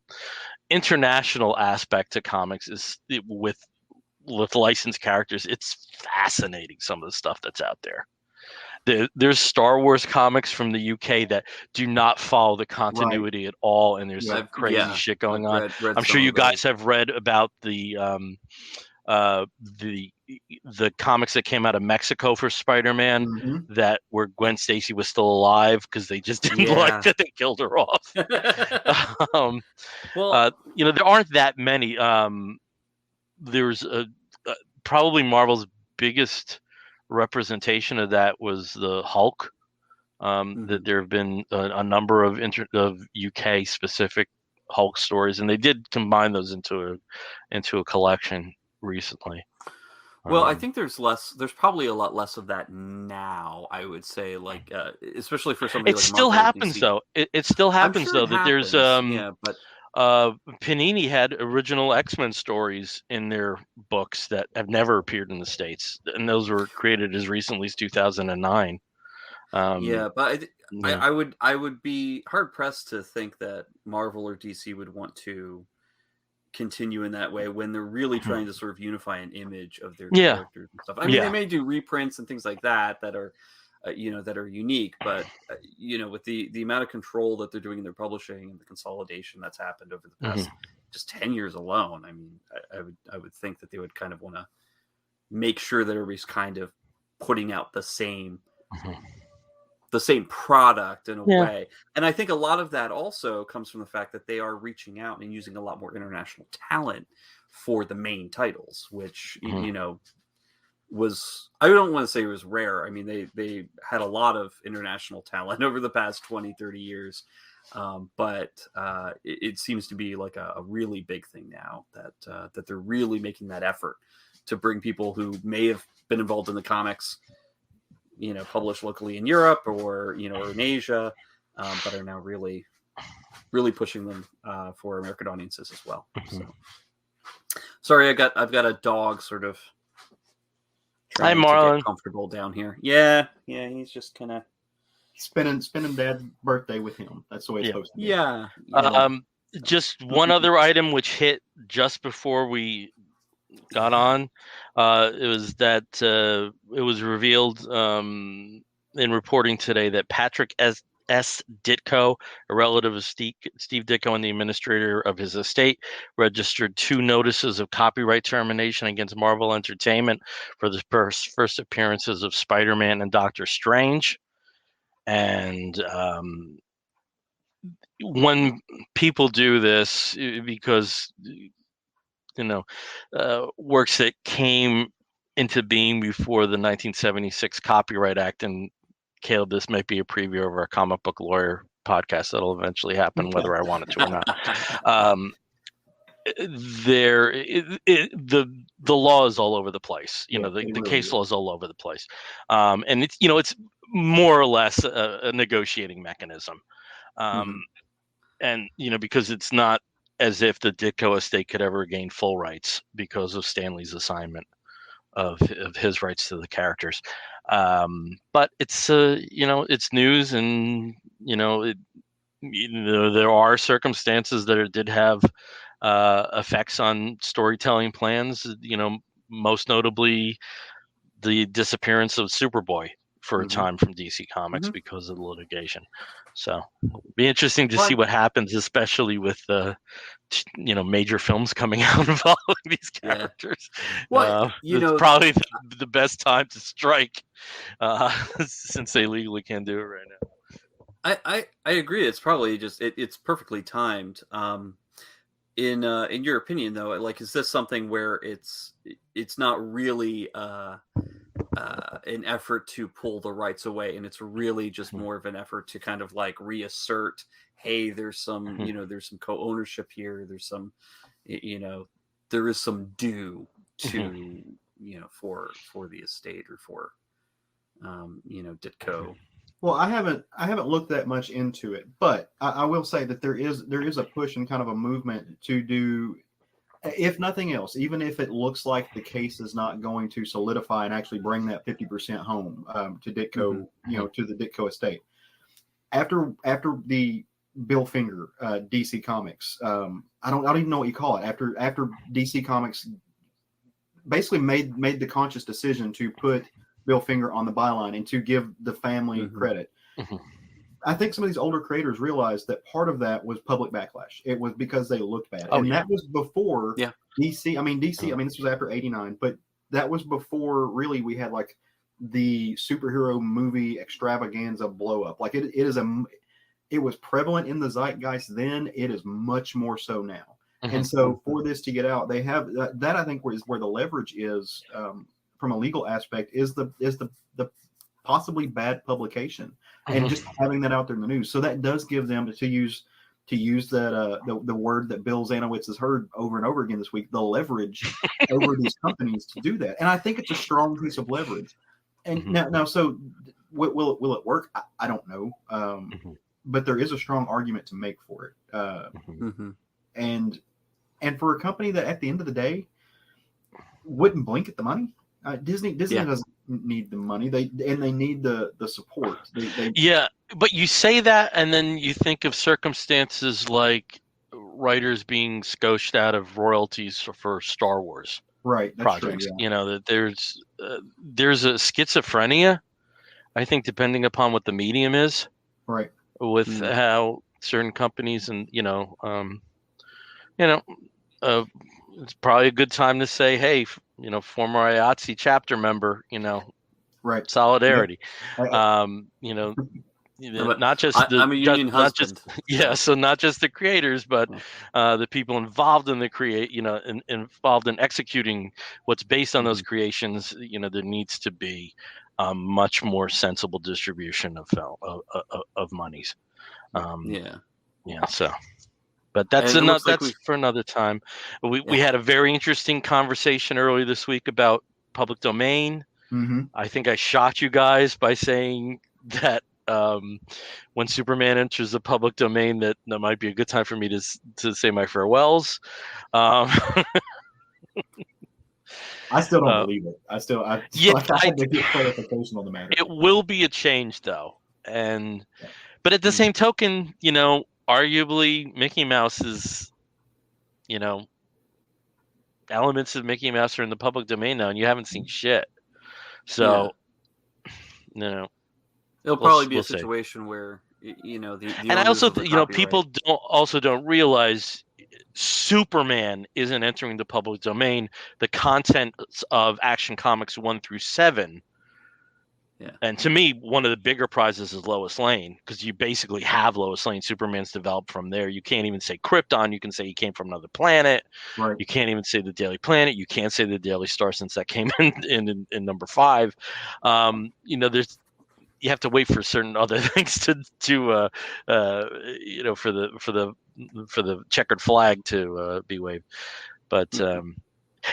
international aspect to comics is with licensed characters. It's fascinating, some of the stuff that's out there. There's Star Wars comics from the UK that do not follow the continuity at all, and there's some crazy shit going on. I'm sure you guys have read about the comics that came out of Mexico for Spider-Man that where Gwen Stacy was still alive because they just didn't like that they killed her off. There aren't that many. There's probably Marvel's biggest representation of that was the Hulk. That there have been a number of UK specific Hulk stories, and they did combine those into a collection recently. Well, I think there's probably a lot less of that now, I would say, like especially for somebody like still Marvel happens though. It still happens though that there's Panini had original X-Men stories in their books that have never appeared in the States, and those were created as recently as 2009. But I would be hard pressed to think that Marvel or DC would want to continue in that way when they're really trying to sort of unify an image of their characters and stuff. I mean, they may do reprints and things like that are that are unique, but with the amount of control that they're doing in their publishing and the consolidation that's happened over the past just 10 years alone, I mean, I would think that they would kind of want to make sure that everybody's kind of putting out the same product in a way. And I think a lot of that also comes from the fact that they are reaching out and using a lot more international talent for the main titles, which was, I don't want to say it was rare. I mean, they had a lot of international talent over the past 20, 30 years. But it seems to be like a really big thing now that they're really making that effort to bring people who may have been involved in the comics, published locally in Europe or in Asia, but are now really pushing them for American audiences as well. So, sorry, I've got a dog sort of trying to get comfortable down here. Yeah, he's just kind of spending Dad's birthday with him. That's the way it's supposed to be. Yeah. Just one other item which hit just before we got on. It was that it was revealed in reporting today that Patrick S. Ditko, a relative of Steve Ditko and the administrator of his estate, registered 2 notices of copyright termination against Marvel Entertainment for the first appearances of Spider-Man and Doctor Strange. And when people do this, because works that came into being before the 1976 Copyright Act, and Caleb, this might be a preview of our comic book lawyer podcast that'll eventually happen, whether I want it to or not. The law is all over the place. The case law is all over the place, and it's more or less a negotiating mechanism, and because it's not as if the Ditko Estate could ever gain full rights because of Stanley's assignment of his rights to the characters. But it's it's news, and there are circumstances that did have effects on storytelling plans. Most notably the disappearance of Superboy for a time from DC Comics because of the litigation. So it'll be interesting to see what happens, especially with major films coming out involving these characters. It's probably the best time to strike since they legally can't do it right now. I agree. It's probably just it's perfectly timed. In your opinion, though, like, is this something where it's not really an effort to pull the rights away, and it's really just more of an effort to kind of like reassert, hey, there's some there's some co-ownership here, there's some there is some due to for the estate or for Ditko. Well, I haven't looked that much into it, but I will say that there is a push and kind of a movement to do, if nothing else, even if it looks like the case is not going to solidify and actually bring that 50% home to Ditko, to the Ditko estate. After the Bill Finger DC Comics, I don't even know what you call it. After DC Comics basically made the conscious decision to put Bill Finger on the byline and to give the family credit. I think some of these older creators realized that part of that was public backlash. It was because they looked bad. That was before DC. I mean, this was after 89, but that was before really we had like the superhero movie extravaganza blow up. Like it was prevalent in the zeitgeist then. It is much more so now. And so for this to get out, they have that I think is where the leverage is from a legal aspect is the possibly bad publication and just having that out there in the news. So that does give them to use that the word that Bill Zanowitz has heard over and over again this week, the leverage over these companies to do that. And I think it's a strong piece of leverage. And now, so will it work? I don't know. But there is a strong argument to make for it. And for a company that at the end of the day wouldn't blink at the money. Disney doesn't need the money. They need the support. Yeah, but you say that, and then you think of circumstances like writers being scotched out of royalties for Star Wars projects. True, yeah. That there's a schizophrenia, I think, depending upon what the medium is, right? With how certain companies and it's probably a good time to say, hey, former IATSE chapter member, right, solidarity. Yeah. Not just I'm a union husband. So not just the creators, but the people involved in the involved in executing what's based on those creations. There needs to be much more sensible distribution of monies. So. But that's for another time. We had a very interesting conversation earlier this week about public domain. I think I shot you guys by saying that when Superman enters the public domain, that might be a good time for me to say my farewells. I still don't believe it. I had to get clarification on the matter. It will be a change, though, but at the same token, arguably, Mickey Mouse is, elements of Mickey Mouse are in the public domain now, and you haven't seen shit. So, it'll probably be a situation where the and I also people don't realize Superman isn't entering the public domain. The content of Action Comics 1 through 7. Yeah. And to me, one of the bigger prizes is Lois Lane, because you basically have Lois Lane. Superman's developed from there. You can't even say Krypton. You can say he came from another planet. Right. You can't even say the Daily Planet. You can't say the Daily Star, since that came in number 5. You have to wait for certain other things for the checkered flag to be waved. But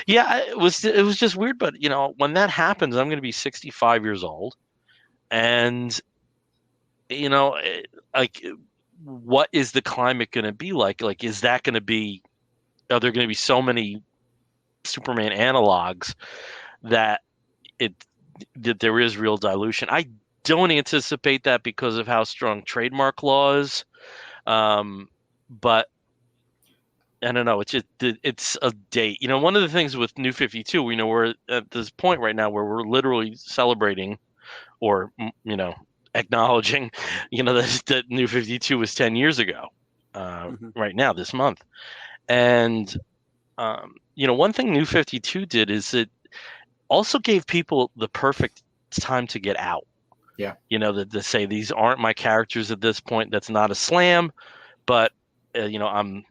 it was just weird. But when that happens, I'm going to be 65 years old, and what is the climate going to be like? Like, is that going to be? Are there going to be so many Superman analogs that there is real dilution? I don't anticipate that because of how strong trademark laws, but I don't know. It's a date. One of the things with New 52, we're at this point right now where we're literally celebrating, or acknowledging, that New 52 was 10 years ago. Right now, this month, and one thing New 52 did is it also gave people the perfect time to get out. Yeah. To say these aren't my characters at this point. That's not a slam, but I'm.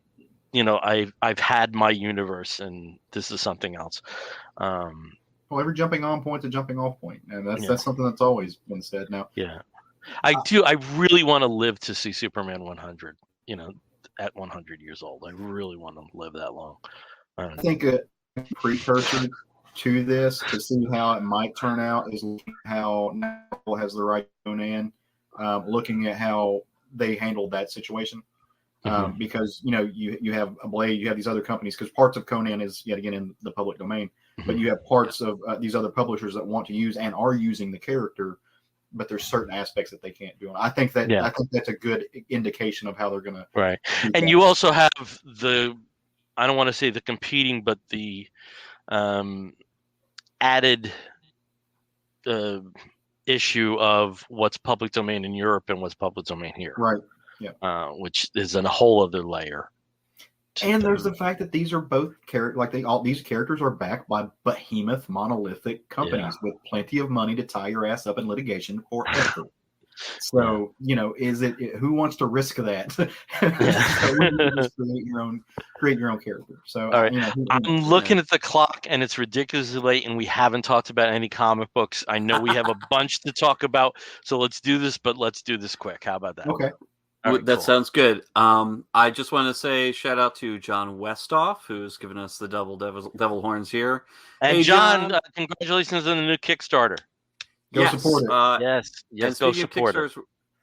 I've had my universe, and this is something else. Well, every jumping on point's a jumping off point, and that's something that's always been said. Now, yeah, I do. I really want to live to see Superman 100. At 100 years old, I really want to live that long. I think a precursor to this to see how it might turn out is how Apple has the right to Conan, looking at how they handled that situation. Because you have a Blade, you have these other companies, because parts of Conan is yet again in the public domain, but you have parts of these other publishers that want to use and are using the character, but there's certain aspects that they can't do. And I think that's a good indication of how they're going to. Right, and you also have I don't want to say the competing, but the added issue of what's public domain in Europe and what's public domain here. Right. Yeah. Which is a whole other layer. And there's the fact that these are both these characters are backed by behemoth monolithic companies with plenty of money to tie your ass up in litigation forever. So, is it who wants to risk that? So create your own character. So, all right. I'm looking at the clock, and it's ridiculously late, and we haven't talked about any comic books. I know we have a bunch to talk about, so let's do this, but let's do this quick. How about that? Okay. Right, that sounds good. I just want to say shout out to John Westhoff, who's given us the devil horns here. And hey, John, congratulations on the new Kickstarter. Go support it. Yes, go support it.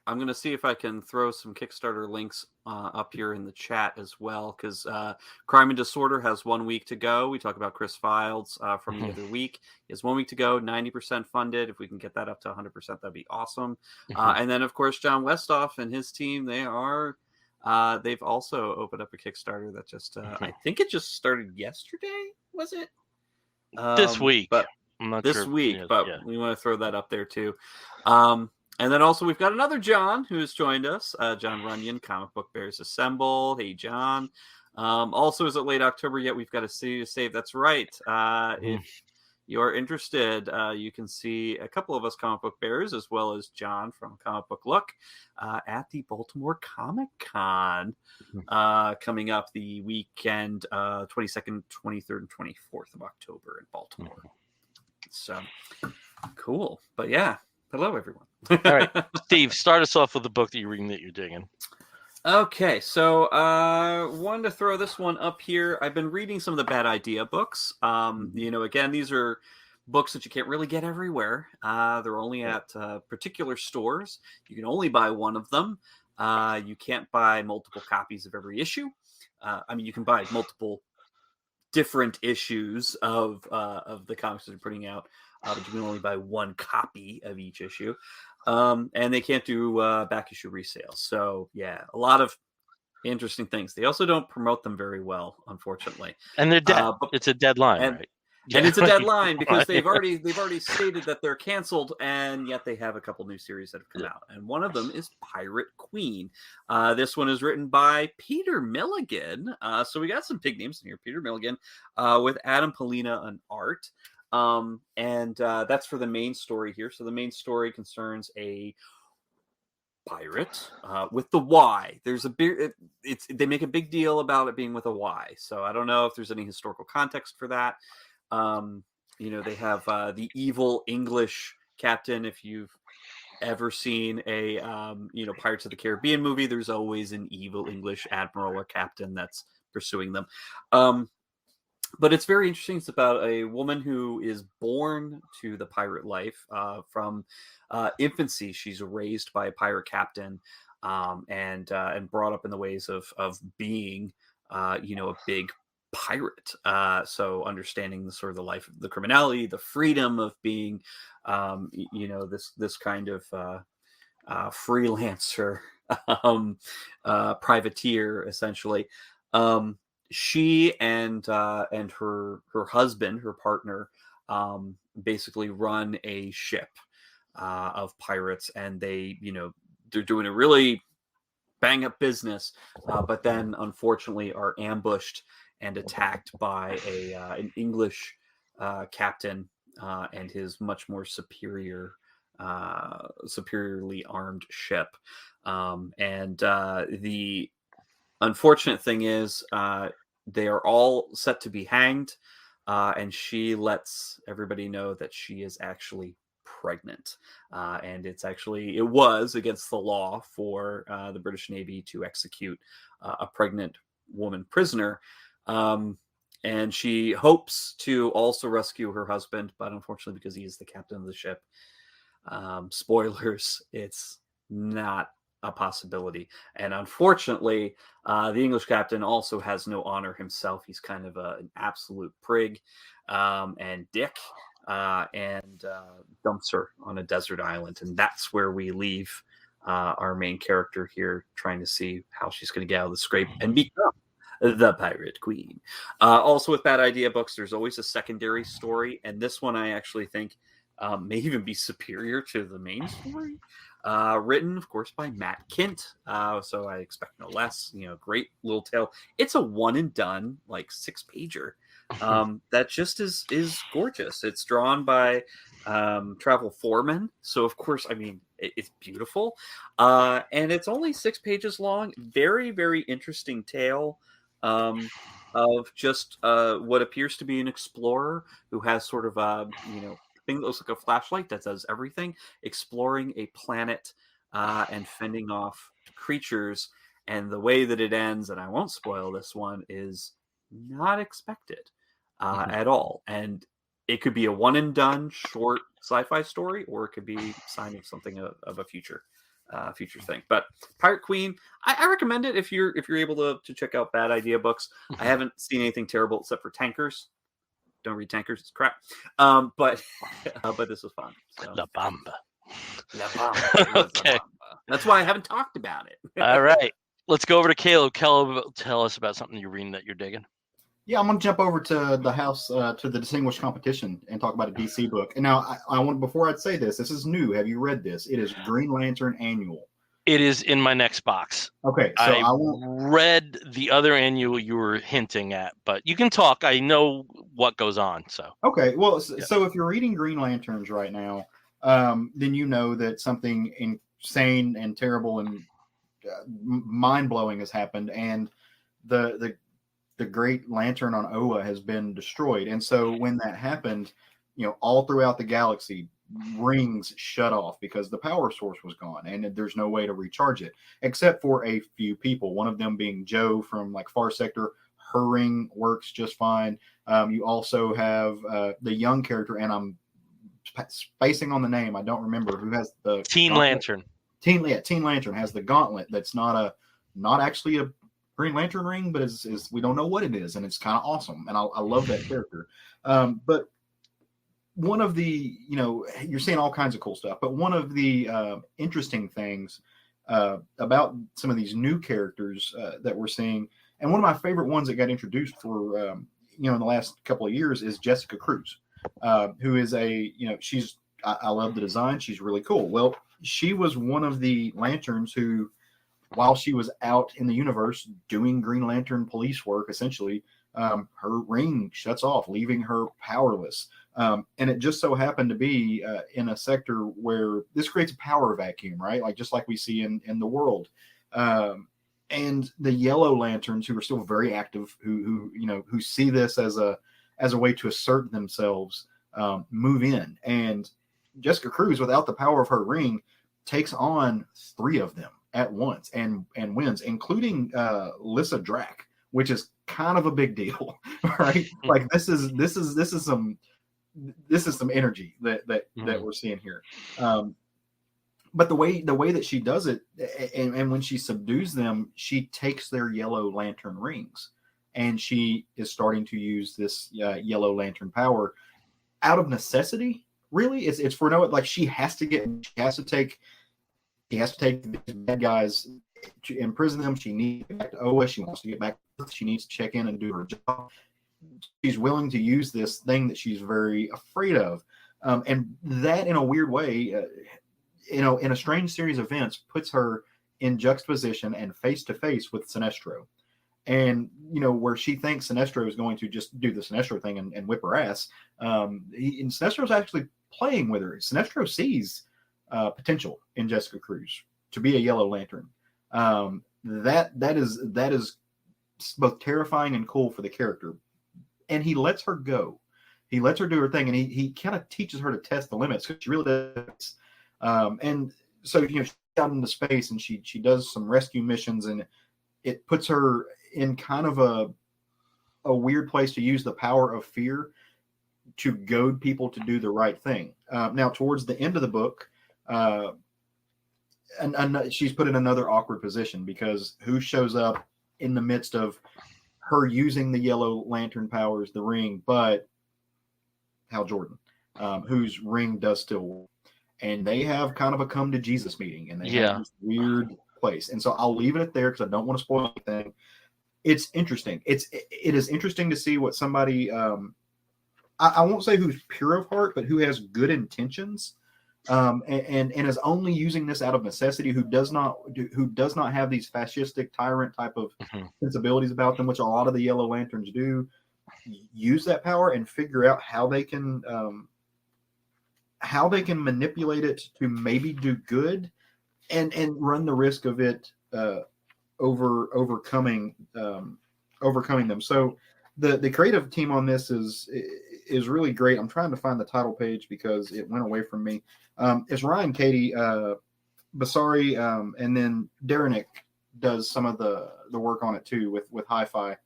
I'm going to see if I can throw some Kickstarter links up here in the chat as well, because Crime and Disorder has 1 week to go. We talk about Chris Files from the other week. He has 1 week to go, 90% funded. If we can get that up to 100%, that'd be awesome. And then, of course, John Westhoff and his team, they've also opened up a Kickstarter that just, I think it just started yesterday, was it? This week. But I'm not sure. This week, but we want to throw that up there too. And then also we've got another John who has joined us, John Runyon, Comic Book Bears Assemble. Hey, John. Also, is it late October yet? We've got a city to save. That's right. If you're interested, you can see a couple of us Comic Book Bears, as well as John from Comic Book Look, at the Baltimore Comic Con coming up the weekend, 22nd, 23rd, and 24th of October in Baltimore. So, cool. But yeah, hello, everyone. All right, Steve, start us off with the book that you're reading that you're digging. Okay, so wanted to throw this one up here. I've been reading some of the Bad Idea books. Again, these are books that you can't really get everywhere. They're only at particular stores. You can only buy one of them. You can't buy multiple copies of every issue. You can buy multiple different issues of the comics that they're putting out, but you can only buy one copy of each issue. And they can't do back issue resales. So yeah, a lot of interesting things. They also don't promote them very well, unfortunately. And they're dead. It's a deadline, right? And it's a deadline because they've already stated that they're canceled, and yet they have a couple new series that have come out. And one of them is Pyrate Queen. This one is written by Peter Milligan. So we got some big names in here. Peter Milligan with Adam Polina on art. And that's for the main story here. So the main story concerns a pirate with the Y. There's a big they make a big deal about it being with a Y. So I don't know if there's any historical context for that. They have the evil English captain. If you've ever seen a Pirates of the Caribbean movie, there's always an evil English admiral or captain that's pursuing them. But it's very interesting. It's about a woman who is born to the pirate life from infancy. She's raised by a pirate captain and brought up in the ways of being, a big pirate. So understanding the sort of the life, the criminality, the freedom of being, this kind of freelancer, privateer, essentially. She and her husband, her partner, basically run a ship of pirates, and they're doing a really bang up business, but then unfortunately are ambushed and attacked by an English captain and his much more superiorly armed ship. And the unfortunate thing is they are all set to be hanged. and she lets everybody know that she is actually pregnant, and it was against the law for the British Navy to execute a pregnant woman prisoner. And she hopes to also rescue her husband, but unfortunately, because he is the captain of the ship, spoilers, it's not a possibility. And unfortunately, the English captain also has no honor himself. He's kind of an absolute prig and dick, and dumps her on a desert island. And that's where we leave our main character here, trying to see how she's going to get out of the scrape and become the Pirate Queen. Also, with Bad Idea books, there's always a secondary story, and this one I actually think may even be superior to the main story. Written, of course, by Matt Kint, so I expect no less. Great little tale. It's a one and done, like 6-pager. That just is gorgeous. It's drawn by Travel Foreman, so of course, I mean, it's beautiful, and it's only 6 pages long. Very, very interesting tale of just what appears to be an explorer who has sort of a thing that looks like a flashlight that does everything, exploring a planet and fending off creatures. And the way that it ends, and I won't spoil this one, is not expected at all. And it could be a one and done short sci-fi story, or it could be sign of something of a future thing. But Pirate Queen, I recommend it if you're able to check out Bad Idea books. I haven't seen anything terrible except for Tankers. Don't read Tankers, it's crap. But this was fun. So. La Bamba. La Bamba. Okay. La Bamba. That's why I haven't talked about it. All right. Let's go over to Caleb. Caleb, tell us about something you're reading that you're digging. Yeah, I'm going to jump over to the house, to the Distinguished Competition, and talk about a DC book. And now, I want, before I'd say this is new. Have you read this? It is Green Lantern Annual. It is in my next box. Okay, so I read the other annual you were hinting at, but you can talk. I know what goes on. So okay, well, so if you're reading Green Lanterns right now, then you know that something insane and terrible and mind blowing has happened, and the Great Lantern on Oa has been destroyed. And so when that happened, all throughout the galaxy, rings shut off because the power source was gone and there's no way to recharge it except for a few people, one of them being Joe from like Far Sector. Her ring works just fine. You also have the young character, and I'm spacing on the name, I don't remember, who has the Teen Lantern. Teen Lantern has the gauntlet that's not actually a Green Lantern ring, but is we don't know what it is, and it's kind of awesome, and I love that character. But one of the, you're seeing all kinds of cool stuff, but one of the interesting things about some of these new characters that we're seeing, and one of my favorite ones that got introduced for, in the last couple of years, is Jessica Cruz, who is she's, I love the design. She's really cool. Well, she was one of the Lanterns who, while she was out in the universe doing Green Lantern police work, essentially, her ring shuts off, leaving her powerless. And it just so happened to be in a sector where this creates a power vacuum, right? Like just like we see in the world. And the Yellow Lanterns, who are still very active, who see this as a way to assert themselves, move in. And Jessica Cruz, without the power of her ring, takes on 3 of them at once and wins, including Lissa Drac, which is kind of a big deal, right? Like this is some energy that we're seeing here. But the way that she does it, and when she subdues them, she takes their Yellow Lantern rings, and she is starting to use this Yellow Lantern power out of necessity. Really, it's for no, like she has to take the bad guys to imprison them. She needs to get back to Oa. She wants to get back. She needs to check in and do her job. She's willing to use this thing that she's very afraid of, and that, in a weird way, in a strange series of events, puts her in juxtaposition and face to face with Sinestro. And where she thinks Sinestro is going to just do the Sinestro thing and whip her ass, and Sinestro's actually playing with her. Sinestro sees potential in Jessica Cruz to be a Yellow Lantern. That is both terrifying and cool for the character. and he lets her go. He lets her do her thing, and he kind of teaches her to test the limits, because she really does. And so, she's out into space, and she does some rescue missions, and it puts her in kind of a weird place to use the power of fear to goad people to do the right thing. Now, towards the end of the book, and she's put in another awkward position, because who shows up in the midst of her using the Yellow Lantern powers, the ring, but Hal Jordan, whose ring does still work. And they have kind of a come to Jesus meeting, and they have this weird place. And so I'll leave it at there, because I don't want to spoil anything. It's interesting. It is interesting to see what somebody, I won't say who's pure of heart, but who has good intentions, and is only using this out of necessity, who does not have these fascistic tyrant type of sensibilities about them, which a lot of the Yellow Lanterns do. Use that power and figure out how they can manipulate it to maybe do good, and run the risk of it overcoming them. So the creative team on this is really great. I'm trying to find the title page because it went away from me. It's Ryan Cady, Basari, and then Derenick does some of the work on it too, with Hi-Fi,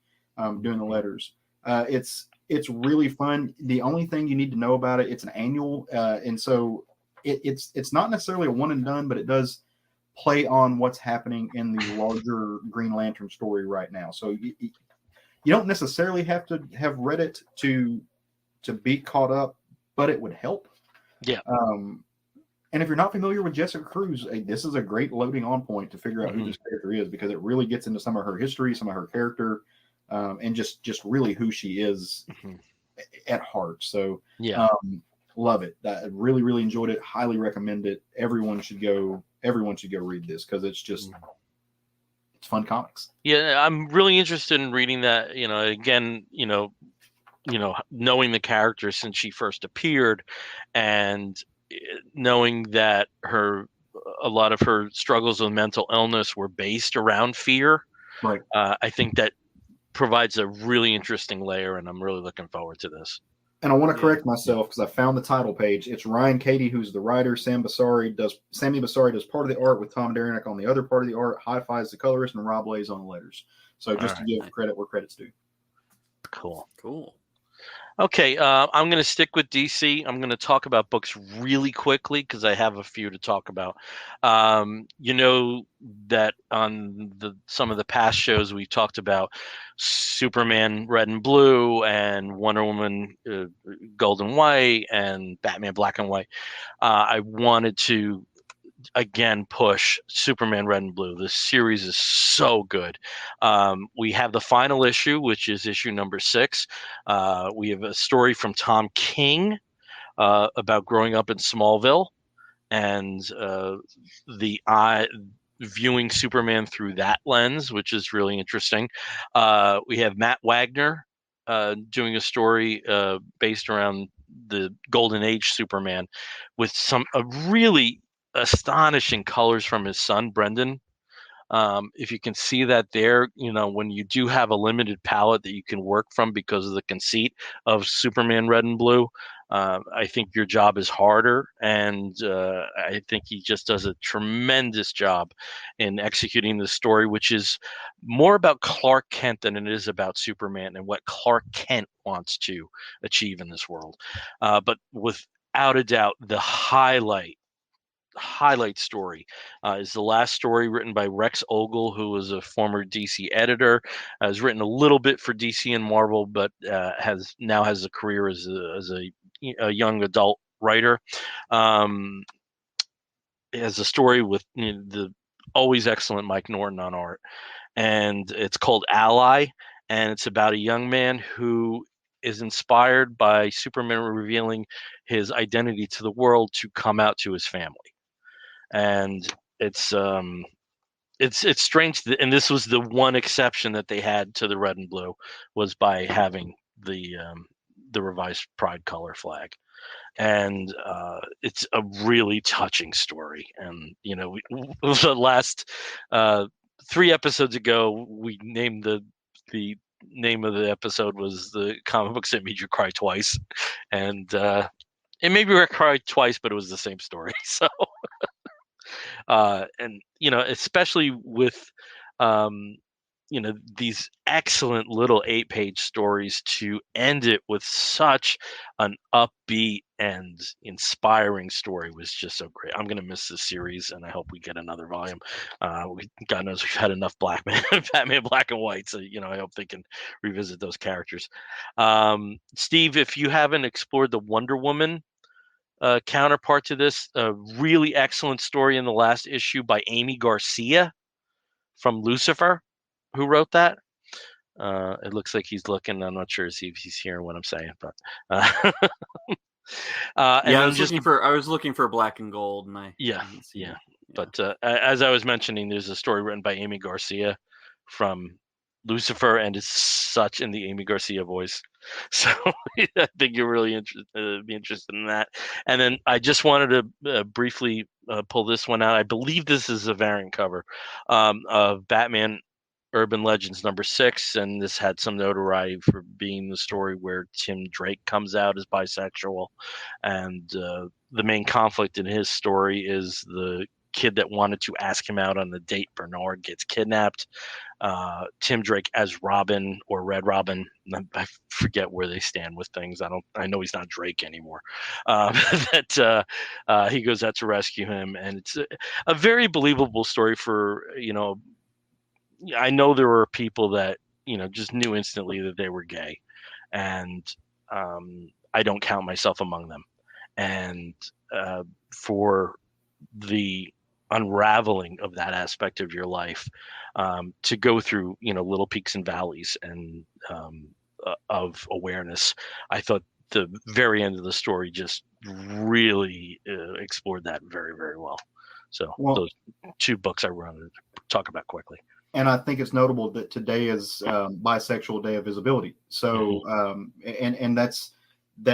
doing the letters. It's really fun. The only thing you need to know about it, it's an annual, and so it's not necessarily a one and done, but it does play on what's happening in the larger Green Lantern story right now. So you don't necessarily have to have read it to be caught up, but it would help. Yeah. And if you're not familiar with Jessica Cruz, this is a great loading on point to figure out who this character is, because it really gets into some of her history, some of her character, and just really who she is at heart. So love it. I really, really enjoyed it. Highly recommend it. Everyone should go read this, because it's just it's fun comics. Yeah, I'm really interested in reading that. Again, knowing the character since she first appeared, and knowing that a lot of her struggles with mental illness were based around fear. Right. I think that provides a really interesting layer, and I'm really looking forward to this. And I want to correct myself, because I found the title page. It's Ryan Cady who's the writer. Sammy Basari does part of the art, with Tom Derenick on the other part of the art. Hi-Fi is the colorist, and Rob Lays on the letters. So just to give credit where credit's due. Cool. Okay, I'm going to stick with DC. I'm going to talk about books really quickly, because I have a few to talk about. You know that on some of the past shows we talked about Superman Red and Blue, and Wonder Woman Gold and White, and Batman Black and White. I wanted to again push Superman Red and Blue. This series is so good. We have the final issue, which is issue number 6. We have a story from Tom King about growing up in Smallville, and viewing Superman through that lens, which is really interesting. We have Matt Wagner doing a story based around the Golden Age Superman, with a really astonishing colors from his son Brendan. If you can see that there, when you do have a limited palette that you can work from because of the conceit of Superman Red and Blue, I think your job is harder, and I think he just does a tremendous job in executing the story, which is more about Clark Kent than it is about Superman and what Clark Kent wants to achieve in this world. But without a doubt, the highlight story is the last story, written by Rex Ogle, who was a former DC editor, has written a little bit for DC and Marvel, but has a career as a young adult writer. It has a story with the always excellent Mike Norton on art, and it's called Ally, and it's about a young man who is inspired by Superman revealing his identity to the world to come out to his family. And it's strange and this was the one exception that they had to the Red and Blue, was by having the revised Pride color flag. And it's a really touching story. And the last 3 episodes ago, we named the name of the episode was the comic books that made you cry twice, and it made me cry twice, but it was the same story. So, and especially with these excellent little 8-page stories to end it with such an upbeat and inspiring story was just so great. I'm going to miss this series, and I hope we get another volume. God knows we've had enough Batman Black and White, so I hope they can revisit those characters. Steve, if you haven't explored the Wonder Woman counterpart to this, a really excellent story in the last issue by Amy Garcia from Lucifer, who wrote that. It looks like he's looking. I'm not sure if he's hearing what I'm saying, but I was looking for Black and Gold, and I didn't see it. But as I was mentioning, there's a story written by Amy Garcia from Lucifer, and it's such in the Amy Garcia voice. So I think you're really be interested in that. And then I just wanted to briefly pull this one out. I believe this is a variant cover of Batman Urban Legends #6, and this had some notoriety for being the story where Tim Drake comes out as bisexual, and the main conflict in his story is the kid that wanted to ask him out on the date, Bernard, gets kidnapped. Tim Drake as Robin or Red Robin, I forget where they stand with things. I know he's not Drake anymore. That he goes out to rescue him, and it's a very believable story for I know there were people that just knew instantly that they were gay, and I don't count myself among them. And for the unraveling of that aspect of your life, to go through little peaks and valleys and of awareness, I thought the very end of the story just really explored that very, very well. So those 2 books I wanted to talk about quickly. And I think it's notable that today is Bisexual Day of Visibility. So, and that's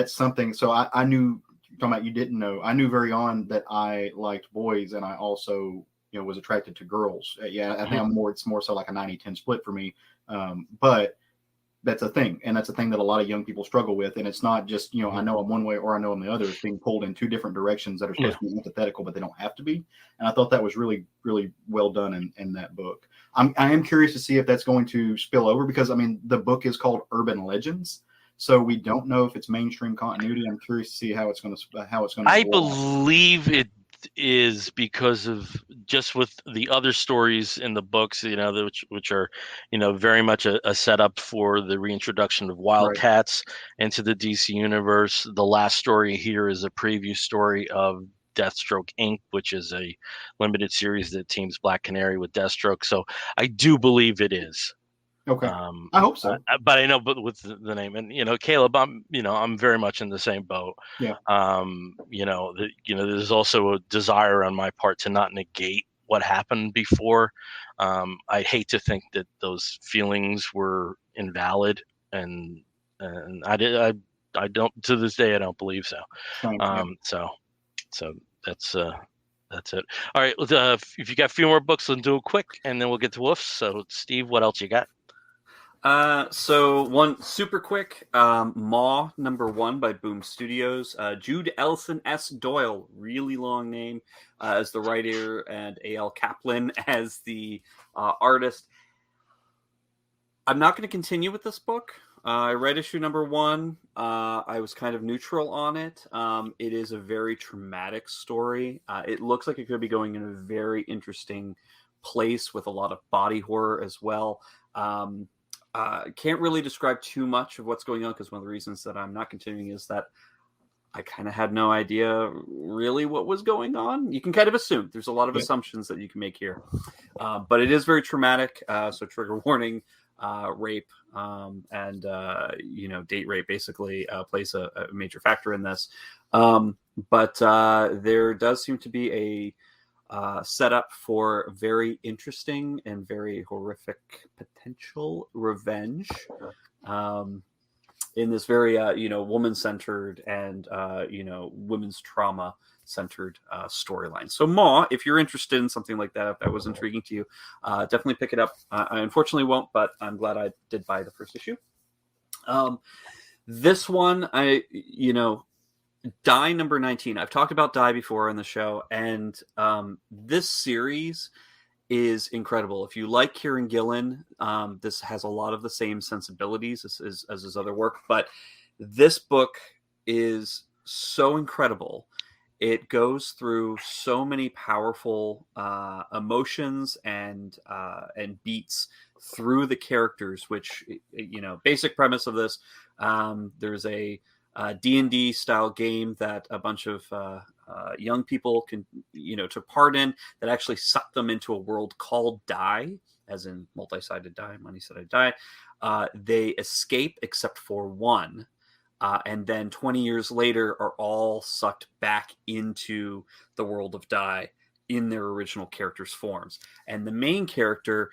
something. So I knew, talking about you didn't know, I knew very on that I liked boys, and I also, was attracted to girls. I think it's more so like a 90-10 split for me. But that's a thing. And that's a thing that a lot of young people struggle with. And it's not just, I know I'm one way or I know I'm the other. It's being pulled in 2 different directions that are supposed to be antithetical, but they don't have to be. And I thought that was really, really well done in that book. I am curious to see if that's going to spill over, because the book is called Urban Legends, so we don't know if it's mainstream continuity. I'm curious to see how it's going to. I believe it is, because of just with the other stories in the books, which are, very much a setup for the reintroduction of Wildcats into the DC universe. The last story here is a preview story of Deathstroke Inc., which is a limited series that teams Black Canary with Deathstroke. So I do believe it is. Okay. I hope so. But I know, but with the name, and Caleb, I'm very much in the same boat. Yeah. There's also a desire on my part to not negate what happened before. I hate to think that those feelings were invalid, and I don't, to this day, I don't believe so. So that's it. All right. If you got a few more books, let's do it quick, and then we'll get to Woofs. So, Steve, what else you got? So one super quick, Maw #1 by Boom Studios. Jude Ellison S. Doyle, really long name, as the writer, and A.L. Kaplan as the artist. I'm not going to continue with this book. I read issue #1. I was kind of neutral on it. It is a very traumatic story. It looks like it could be going in a very interesting place with a lot of body horror as well. Can't really describe too much of what's going on, because one of the reasons that I'm not continuing is that I kind of had no idea really what was going on. You can kind of assume. There's a lot of assumptions that you can make here. But it is very traumatic. So trigger warning. Rape and date rape basically plays a major factor in this. But there does seem to be a setup for very interesting and very horrific potential revenge. in this very woman-centered and women's trauma-centered storyline. So Ma, if you're interested in something like that, if that was intriguing to you, definitely pick it up. I unfortunately won't, but I'm glad I did buy the first issue. This one, Die number 19. I've talked about Die before on the show, and this series is incredible. If you like Kieran Gillen, this has a lot of the same sensibilities as his other work, but this book is so incredible. It goes through so many powerful emotions and beats through the characters, which, basic premise of this, there's a D&D style game that a bunch of young people can, took part in, that actually sucked them into a world called Die, as in multi-sided die, money-sided die. They escape except for one. And then 20 years later are all sucked back into the world of Die in their original characters' forms. And the main character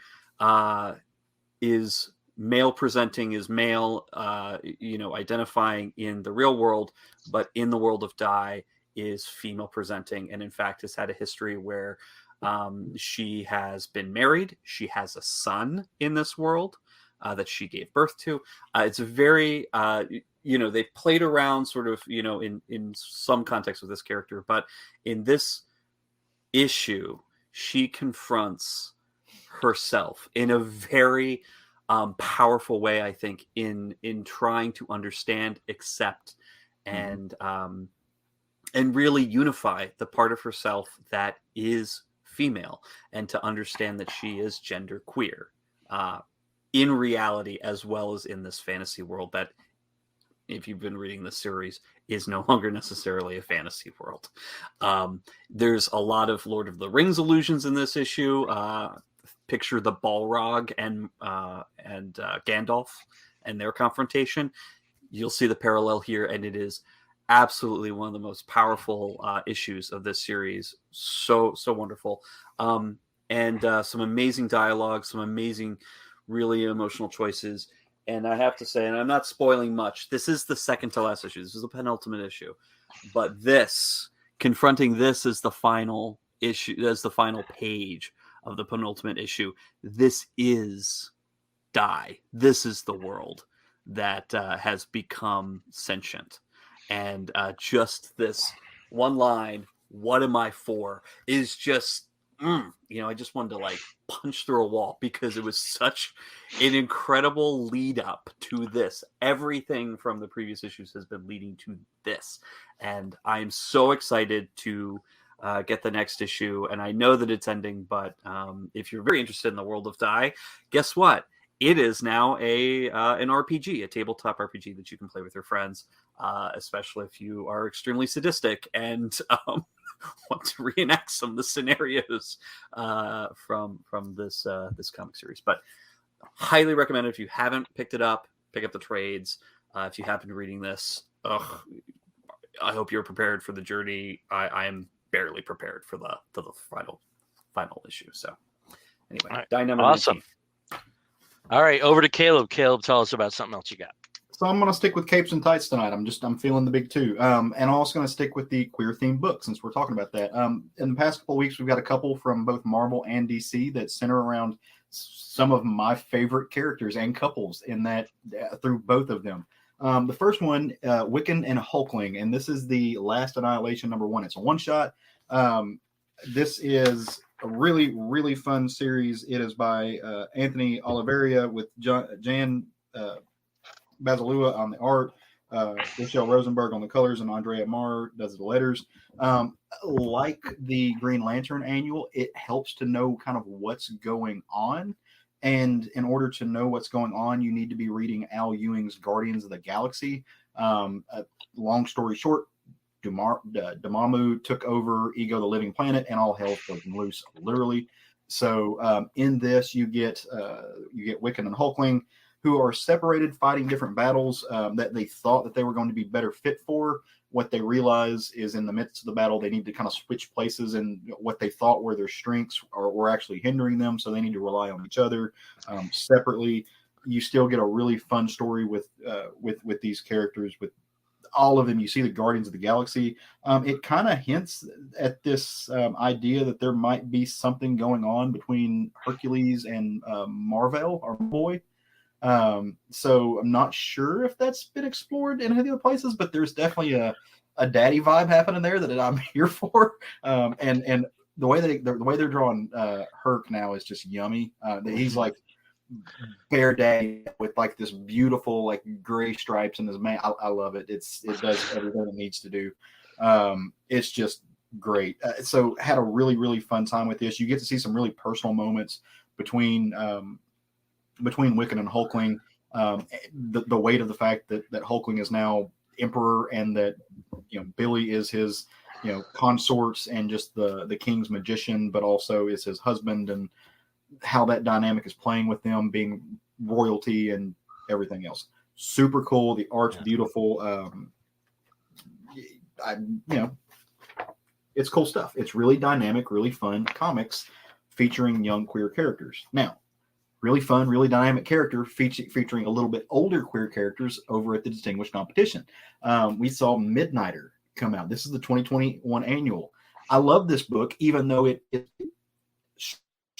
is male presenting, is male, identifying in the real world, but in the world of Die is female presenting. And in fact, has had a history where she has been married. She has a son in this world that she gave birth to. It's a very, they've played around sort of, in some context with this character, but in this issue, she confronts herself in a very powerful way, I think, in trying to understand, accept, and really unify the part of herself that is female, and to understand that she is gender queer in reality, as well as in this fantasy world that, if you've been reading this series, is no longer necessarily a fantasy world. There's a lot of Lord of the Rings allusions in this issue. Picture the Balrog and Gandalf and their confrontation. You'll see the parallel here, and it is absolutely one of the most powerful issues of this series. So wonderful. And some amazing dialogue, some amazing, really emotional choices. And I have to say, and I'm not spoiling much, this is the second to last issue. This is the penultimate issue. But confronting this as the final issue, as the final page of the penultimate issue, this is Die. This is the world that has become sentient. And just this one line, "What am I for?" is just, I just wanted to punch through a wall, because it was such an incredible lead up to this. Everything from the previous issues has been leading to this. And I'm so excited to get the next issue. And I know that it's ending, but if you're very interested in the world of Die, guess what? It is now an RPG, a tabletop RPG that you can play with your friends, especially if you are extremely sadistic and want to reenact some of the scenarios from this comic series. But highly recommend it. If you haven't picked it up, pick up the trades. If you happen to reading this, I hope you're prepared for the journey. I am barely prepared for the final issue. So anyway, right. Dynamo. Awesome. All right, over to Caleb. Caleb, tell us about something else you got. So I'm going to stick with capes and tights tonight. I'm feeling the big two. And I'm also going to stick with the queer themed book, since we're talking about that. In the past couple of weeks, we've got a couple from both Marvel and DC that center around some of my favorite characters and couples in that through both of them. The first one, Wiccan and Hulking, and this is the Last Annihilation #1. It's a one shot. This is a really, really fun series. It is by Anthony Oliveira with Jan Basilua on the art, Michelle Rosenberg on the colors, and Andrea Marr does the letters. Like the Green Lantern annual, it helps to know kind of what's going on. And in order to know what's going on, you need to be reading Al Ewing's Guardians of the Galaxy. Long story short, Dormammu took over Ego the Living Planet, and all hell's broken loose, literally. So in this, you get Wiccan and Hulkling, who are separated, fighting different battles that they thought that they were going to be better fit for. What they realize is, in the midst of the battle, they need to kind of switch places, and what they thought were their strengths were actually hindering them. So they need to rely on each other separately. you still get a really fun story with these characters, with all of them. You see the Guardians of the Galaxy. It kind of hints at this idea that there might be something going on between Hercules and Marvel or Boy. So I'm not sure if that's been explored in any other places, but there's definitely a daddy vibe happening there that I'm here for. And the way they're drawing Herc now is just yummy. He's like bear day with like this beautiful like gray stripes in his mane. I love it. It does everything it needs to do. It's just great. So had a really, really fun time with this. You get to see some really personal moments between Wiccan and Hulkling. The weight of the fact that Hulkling is now emperor, and that Billy is his consort and just the king's magician, but also is his husband, and how that dynamic is playing with them being royalty and everything else. Super cool. The art's beautiful. It's cool stuff. It's really dynamic, really fun comics featuring young queer characters. Now, really fun, really dynamic character featuring a little bit older queer characters over at the Distinguished Competition. We saw Midnighter come out. This is the 2021 annual. I love this book, even though it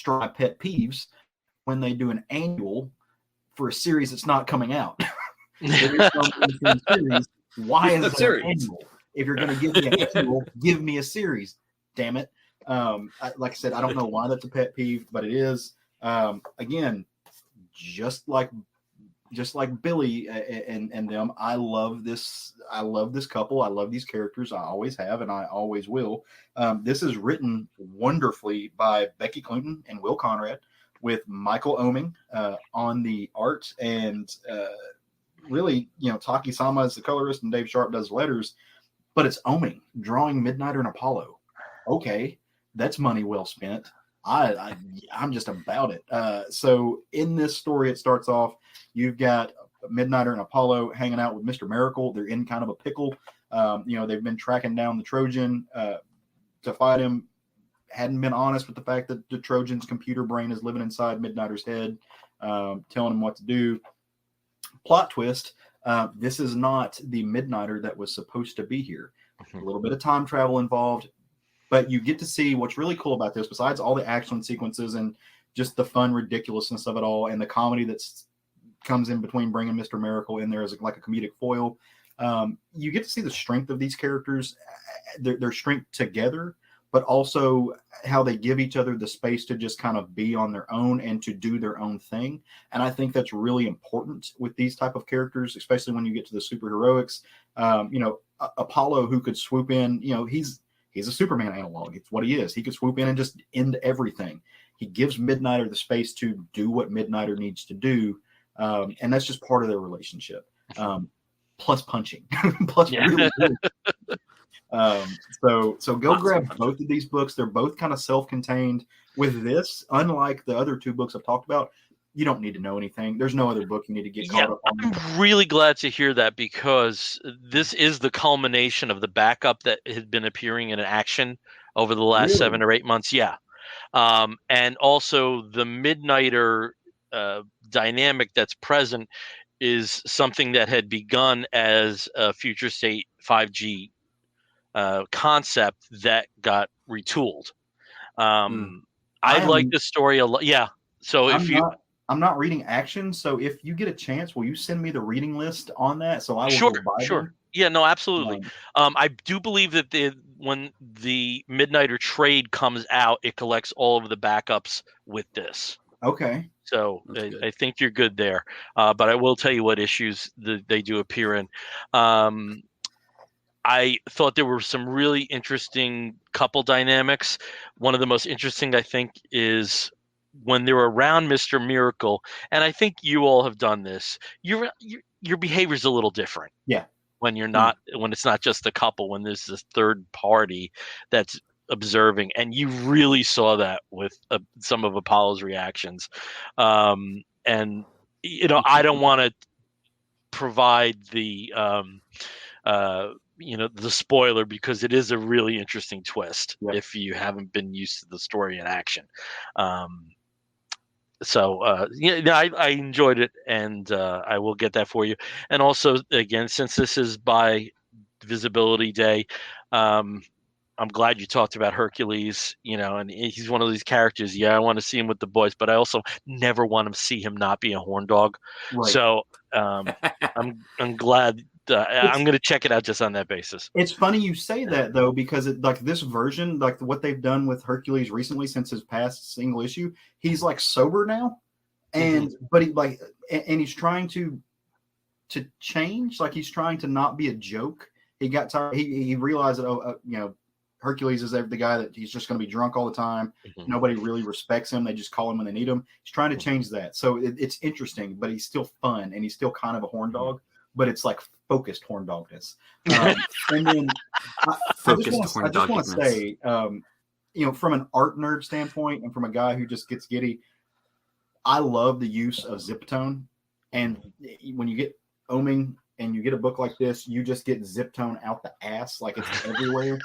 my pet peeves when they do an annual for a series that's not coming out. Series. Why is it an annual? If you're going to give me an annual, give me a series. Damn it. Like I said, I don't know why that's a pet peeve, but it is. Again, just like Billy and them, I love this couple. I love these characters. I always have, and I always will. This is written wonderfully by Becky Clinton and Will Conrad, with Michael Oeming on the art, and really, Taki Sama is the colorist and Dave Sharp does letters, but it's Oeming drawing Midnighter and Apollo. Okay, that's money well spent. I'm just about it. So in this story, it starts off, you've got Midnighter and Apollo hanging out with Mr. Miracle. They're in kind of a pickle. They've been tracking down the Trojan to fight him. Hadn't been honest with the fact that the Trojan's computer brain is living inside Midnighter's head, telling him what to do. Plot twist, this is not the Midnighter that was supposed to be here. A little bit of time travel involved. But you get to see what's really cool about this, besides all the action sequences and just the fun ridiculousness of it all, and the comedy that comes in between bringing Mr. Miracle in there as like a comedic foil. You get to see the strength of these characters, their strength together, but also how they give each other the space to just kind of be on their own and to do their own thing. And I think that's really important with these type of characters, especially when you get to the superheroics. Apollo, who could swoop in, he's a Superman analog. It's what he is. He could swoop in and just end everything. He gives Midnighter the space to do what Midnighter needs to do. And that's just part of their relationship. Plus punching. Plus really good. So go grab both of these books. They're both kind of self-contained. With this, unlike the other two books I've talked about, you don't need to know anything. There's no other book you need to get caught up on. I'm really glad to hear that, because this is the culmination of the backup that had been appearing in action over the last 7 or 8 months. Yeah. And also the Midnighter dynamic that's present is something that had begun as a future state 5G concept that got retooled. I like this story a lot. Yeah. So I'm not reading action, so if you get a chance, will you send me the reading list on that? So I will sure, go buy sure. them? Yeah, no, absolutely. I do believe that when the Midnighter trade comes out, it collects all of the backups with this. Okay. So I think you're good there. But I will tell you what issues they do appear in. I thought there were some really interesting couple dynamics. One of the most interesting, I think, is when they're around Mr. Miracle, and I think you all have done this. Your behavior is a little different. Yeah. When you're not, when it's not just a couple, when there's this third party that's observing, and you really saw that with some of Apollo's reactions. And I don't want to provide the the spoiler, because it is a really interesting twist if you haven't been used to the story in action. I enjoyed it, and I will get that for you. And also, again, since this is by Visibility Day, I'm glad you talked about Hercules. And he's one of these characters. Yeah, I want to see him with the boys, but I also never want to see him not be a horn dog. Right. So I'm glad. I'm going to check it out just on that basis. It's funny you say that though, because this version, like what they've done with Hercules recently since his past single issue, he's like sober now, and but he's trying to change. Like he's trying to not be a joke. He got tired. He realized that Hercules is the guy that he's just going to be drunk all the time. Nobody really respects him. They just call him when they need him. He's trying to change that. So it's interesting, but he's still fun and he's still kind of a horn dog. But it's like focused horn dogness. And then I just want to say, from an art nerd standpoint and from a guy who just gets giddy, I love the use of Zipatone. And when you get Oming and you get a book like this, you just get Zipatone out the ass, like it's everywhere.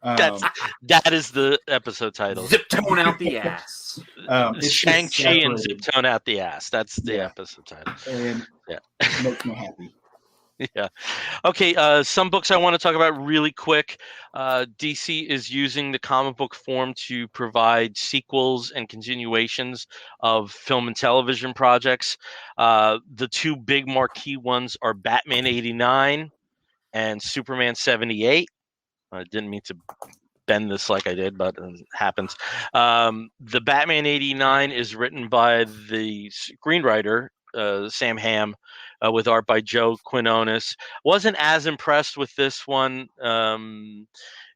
That is the episode title. Zipatone out the ass. It's Shang-Chi and Zipatone out the ass. That's the episode title. And it makes me happy. Yeah. Okay. Some books I want to talk about really quick. DC is using the comic book form to provide sequels and continuations of film and television projects. The two big marquee ones are Batman 89 and Superman 78. I didn't mean to bend this like I did, but it happens. The Batman 89 is written by the screenwriter, Sam Hamm, with art by Joe Quinones. Wasn't as impressed with this one.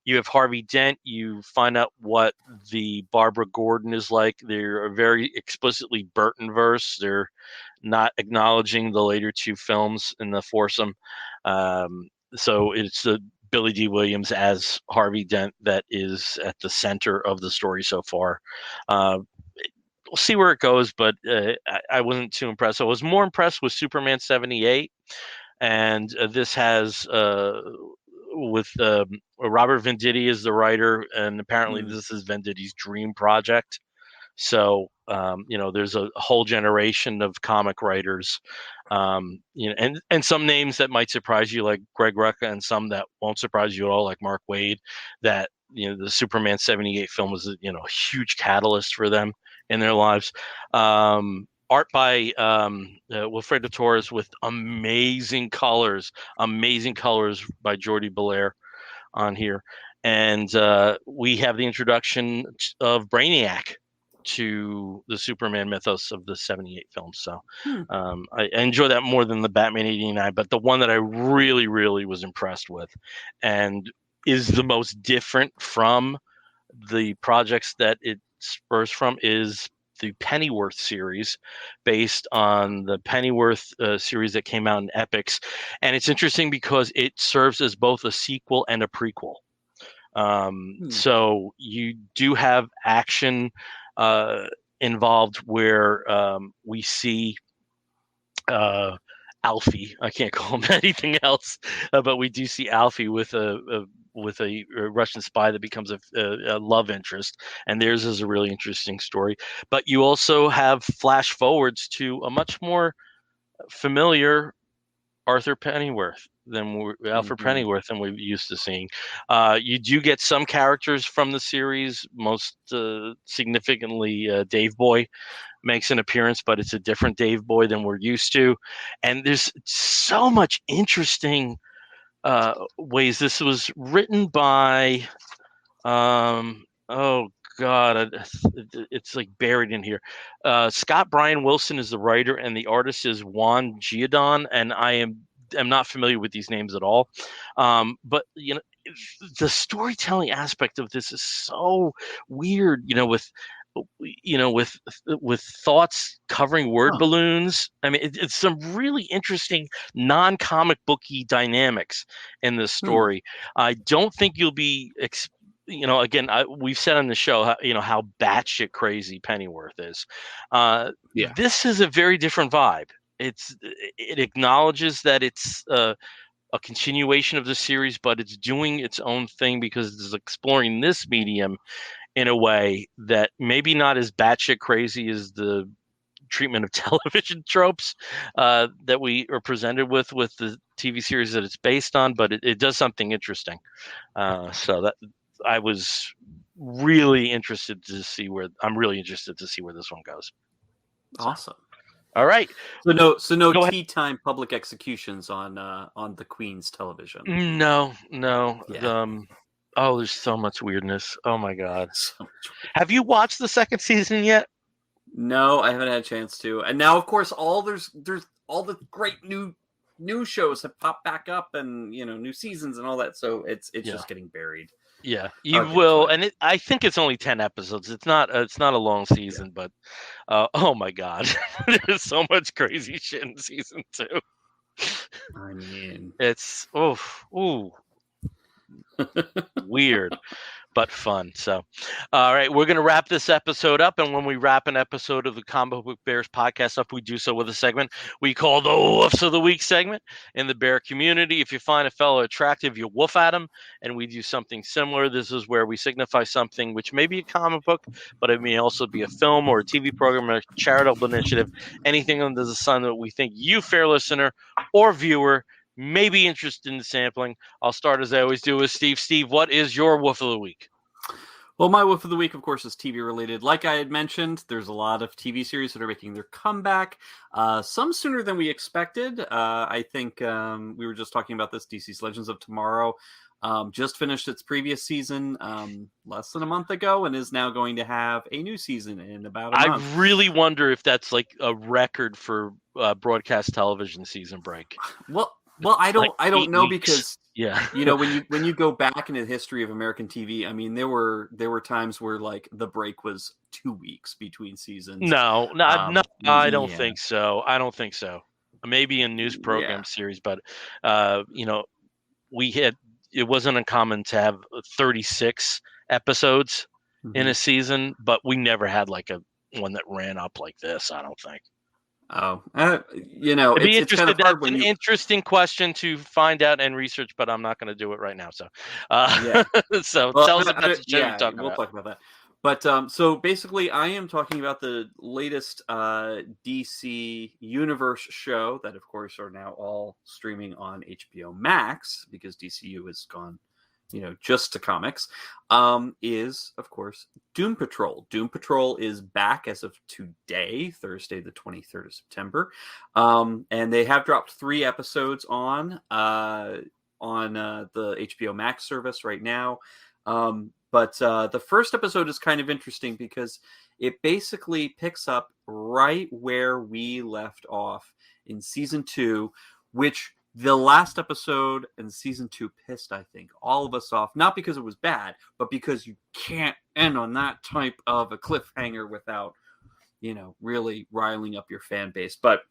You have Harvey Dent. You find out what the Barbara Gordon is like. They're very explicitly Burton-verse. They're not acknowledging the later two films in the foursome. So it's Billy D. Williams as Harvey Dent that is at the center of the story so far. We'll see where it goes, but I wasn't too impressed. I was more impressed with Superman 78, and this has with Robert Venditti as the writer, and apparently this is Venditti's dream project. So there's a whole generation of comic writers, and some names that might surprise you, like Greg Rucka, and some that won't surprise you at all, like Mark Waid. That the Superman 78 film was a huge catalyst for them in their lives. Art by Wilfredo Torres with amazing colors by Jordi Belair on here. And we have the introduction of Brainiac to the Superman mythos of the 78 films. So I enjoy that more than the Batman 89, but the one that I really, really was impressed with and is the most different from the projects that it spurs from is the Pennyworth series, based on the Pennyworth series that came out in Epics. And it's interesting because it serves as both a sequel and a prequel. So you do have action involved where we see Alfie. I can't call him anything else, but we do see Alfie with a Russian spy that becomes a love interest, and theirs is a really interesting story. But you also have flash forwards to a much more familiar Arthur Pennyworth than Alfred Pennyworth than we're used to seeing. You do get some characters from the series, most significantly Dave Boy makes an appearance, but it's a different Dave Boy than we're used to. And there's so much interesting ways. This was written by oh god, it's like buried in here. Scott Bryan Wilson is the writer, and the artist is Juan Giadon, and I am not familiar with these names at all. But the storytelling aspect of this is so weird, with thoughts covering word balloons. I mean, it's some really interesting non-comic booky dynamics in this story. I don't think you'll be again, we've said on the show how batshit crazy Pennyworth is. This is a very different vibe. It acknowledges that it's a continuation of the series, but it's doing its own thing because it's exploring this medium in a way that maybe not as batshit crazy as the treatment of television tropes that we are presented with the TV series that it's based on, but it does something interesting. So that I was really interested to see where this one goes. Awesome. All right. So no Go ahead. tea time public executions on the Queen's television. No. Yeah. There's so much weirdness. Oh my God. So much. Have you watched the second season yet? No, I haven't had a chance to. And now, of course, there's all the great new shows have popped back up, and new seasons and all that. So it's just getting buried. Yeah, you will, and I think it's only 10 episodes. It's not a long season, but oh my God, there's so much crazy shit in season 2. I mean, it's weird, but fun. So, all right, we're going to wrap this episode up. And when we wrap an episode of the Comic Book Bears podcast up, we do so with a segment we call the Woofs of the Week segment. In the bear community, if you find a fellow attractive, you woof at him. And we do something similar. This is where we signify something which may be a comic book, but it may also be a film or a TV program or a charitable initiative, anything under the sun that we think you, fair listener or viewer, may be interested in sampling. I'll start as I always do with Steve. Steve, what is your woof of the week? Well, my woof of the week, of course, is TV related. Like I had mentioned, there's a lot of TV series that are making their comeback. Some sooner than we expected. I think we were just talking about this. DC's Legends of Tomorrow just finished its previous season less than a month ago and is now going to have a new season in about a month. I really wonder if that's like a record for broadcast television season break. Well, I don't know weeks. because when you go back into the history of American TV, I mean there were times where like the break was 2 weeks between seasons. No, I don't think so. I don't think so. Maybe in news program series, but it wasn't uncommon to have 36 episodes in a season, but we never had like a one that ran up like this. I don't think. Oh, it's kind of hard when interesting question to find out and research, but I'm not going to do it right now. So, so tell us about the show you're talking about. We'll talk about that. But so basically, I am talking about the latest DC Universe show that, of course, are now all streaming on HBO Max because DCU has gone, just to comics, is, of course, Doom Patrol. Doom Patrol is back as of today, Thursday, the 23rd of September. And they have dropped 3 episodes on the HBO Max service right now. But the first episode is kind of interesting because it basically picks up right where we left off in season 2, which the last episode in season 2 pissed, I think, all of us off. Not because it was bad, but because you can't end on that type of a cliffhanger without, really riling up your fan base. But,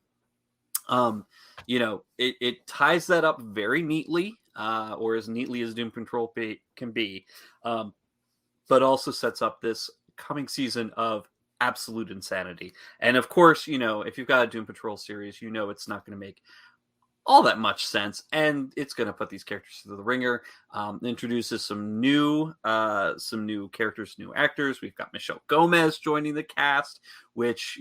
it ties that up very neatly, or as neatly as Doom Patrol can be, but also sets up this coming season of absolute insanity. And of course, if you've got a Doom Patrol series, it's not going to make all that much sense, and it's going to put these characters through the ringer. Introduces some new characters, new actors. We've got Michelle Gomez joining the cast, which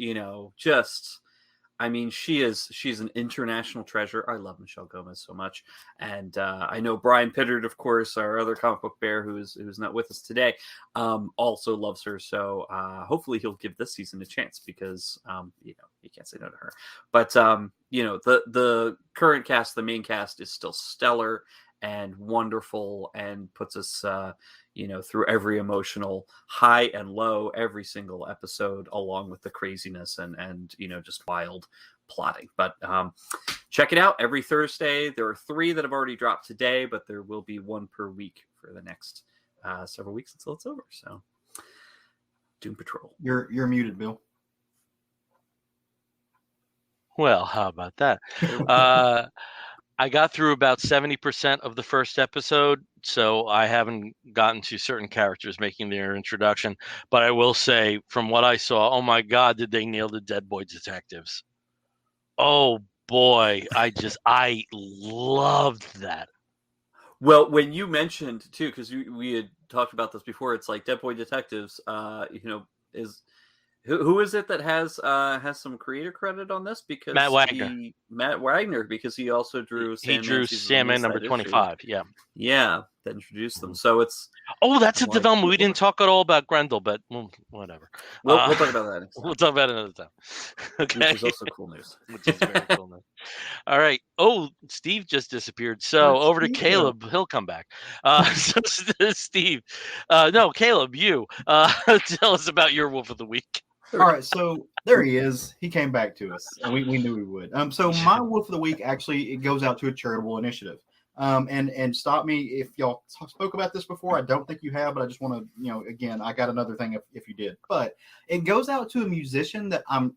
she's an international treasure. I love Michelle Gomez so much, and I know Brian Pittard, of course, our other comic book bear who's not with us today, also loves her. So hopefully he'll give this season a chance because you can't say no to her. But the current cast, the main cast, is still stellar and wonderful, and puts us through every emotional high and low every single episode, along with the craziness and just wild plotting. But check it out every Thursday. There are 3 that have already dropped today, but there will be 1 per week for the next several weeks until it's over. So Doom Patrol. You're muted, Bill. Well, how about that? I got through about 70% of the first episode, so I haven't gotten to certain characters making their introduction. But I will say, from what I saw, oh my God, did they nail the Dead Boy detectives? Oh boy, I loved that. Well, when you mentioned too, because we had talked about this before, it's like Dead Boy Detectives, Who is it that has some creator credit on this? Because Matt Wagner. Matt Wagner, because he also drew He Sandman drew season Sandman release number that issue. 25. Yeah. Yeah, that introduced them. So it's That's I'm a like, development. We didn't talk at all about Grendel, but whatever. we'll talk about that next time. We'll talk about it another time. Okay. Which is also cool news. Which is very cool news. All right. Oh, Steve just disappeared. So Where'd over to Steve go? Caleb. He'll come back. So Steve. No, Caleb, you. Tell us about your Wolf of the Week. All right, so there he is. He came back to us, and we knew he would. So my Wolf of the Week actually, it goes out to a charitable initiative. And stop me if y'all spoke about this before. I don't think you have, but I just want to, again, I got another thing if you did. But it goes out to a musician that and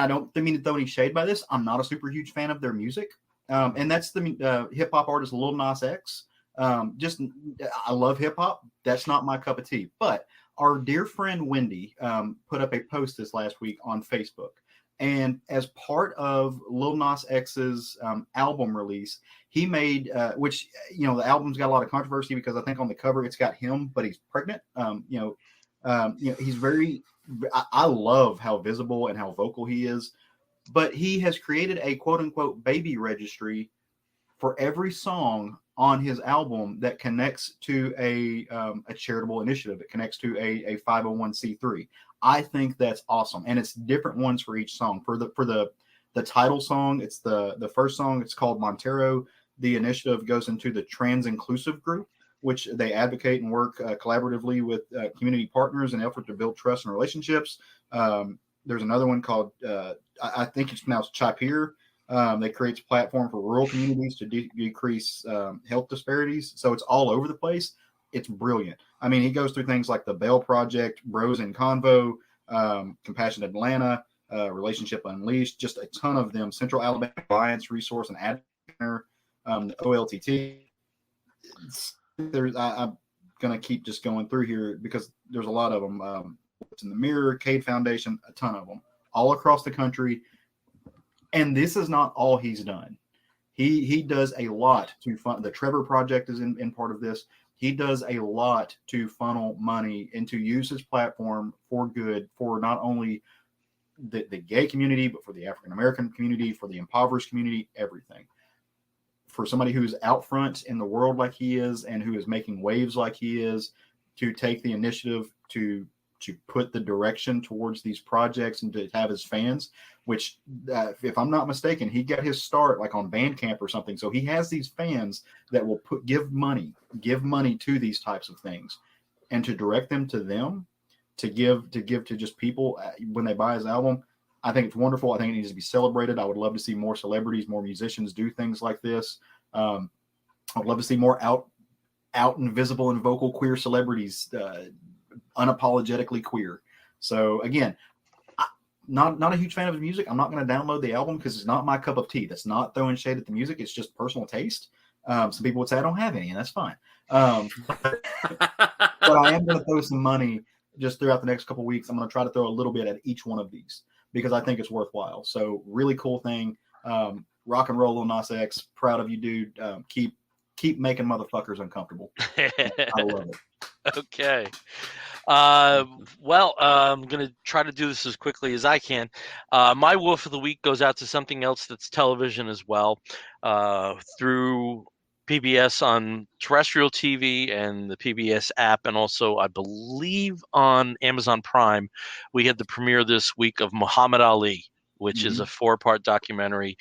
I don't mean to throw any shade by this. I'm not a super huge fan of their music, and that's the hip hop artist Lil Nas X. I love hip hop. That's not my cup of tea, but our dear friend Wendy put up a post this last week on Facebook. And as part of Lil Nas X's album release, he made, which, the album's got a lot of controversy because I think on the cover it's got him, but he's pregnant. He's very, I love how visible and how vocal he is, but he has created a quote unquote baby registry for every song on his album that connects to a charitable initiative. It connects to a 501c3. I think that's awesome, and it's different ones for each song. For the title song, it's the first song. It's called Montero. The initiative goes into the trans inclusive group, which they advocate and work collaboratively with community partners in an effort to build trust and relationships. There's another one called I think it's pronounced Chapir. That creates a platform for rural communities to decrease health disparities. So it's all over the place. It's brilliant. I mean, he goes through things like the Bell Project, Bros in Convo, Compassion Atlanta, Relationship Unleashed, just a ton of them. Central Alabama Alliance Resource and Advocate Center, the OLTT. I'm going to keep just going through here because there's a lot of them. It's in the Mirror, Cade Foundation, a ton of them all across the country. And this is not all he's done. He does a lot to fund. The Trevor Project is in part of this. He does a lot to funnel money and to use his platform for good, for not only the gay community, but for the African American community, for the impoverished community, everything. For somebody who's out front in the world like he is and who is making waves like he is, to take the initiative to put the direction towards these projects and to have his fans, which if I'm not mistaken, he got his start like on Bandcamp or something. So he has these fans that will give money to these types of things, and to direct them to them, to give to just people when they buy his album. I think it's wonderful. I think it needs to be celebrated. I would love to see more celebrities, more musicians do things like this. I would love to see more out and visible and vocal queer celebrities, unapologetically queer. So again, not a huge fan of his music. I'm not going to download the album because it's not my cup of tea. That's not throwing shade at the music. It's just personal taste. Some people would say I don't have any, and that's fine. But I am going to throw some money just throughout the next couple of weeks. I'm going to try to throw a little bit at each one of these because I think it's worthwhile. So really cool thing. Rock and roll, Lil Nas X. Proud of you, dude. Keep making motherfuckers uncomfortable. I love it. Okay. I'm going to try to do this as quickly as I can. My Wolf of the Week goes out to something else that's television as well, through PBS on terrestrial TV and the PBS app, and also, I believe, on Amazon Prime. We had the premiere this week of Muhammad Ali, which is a 4-part documentary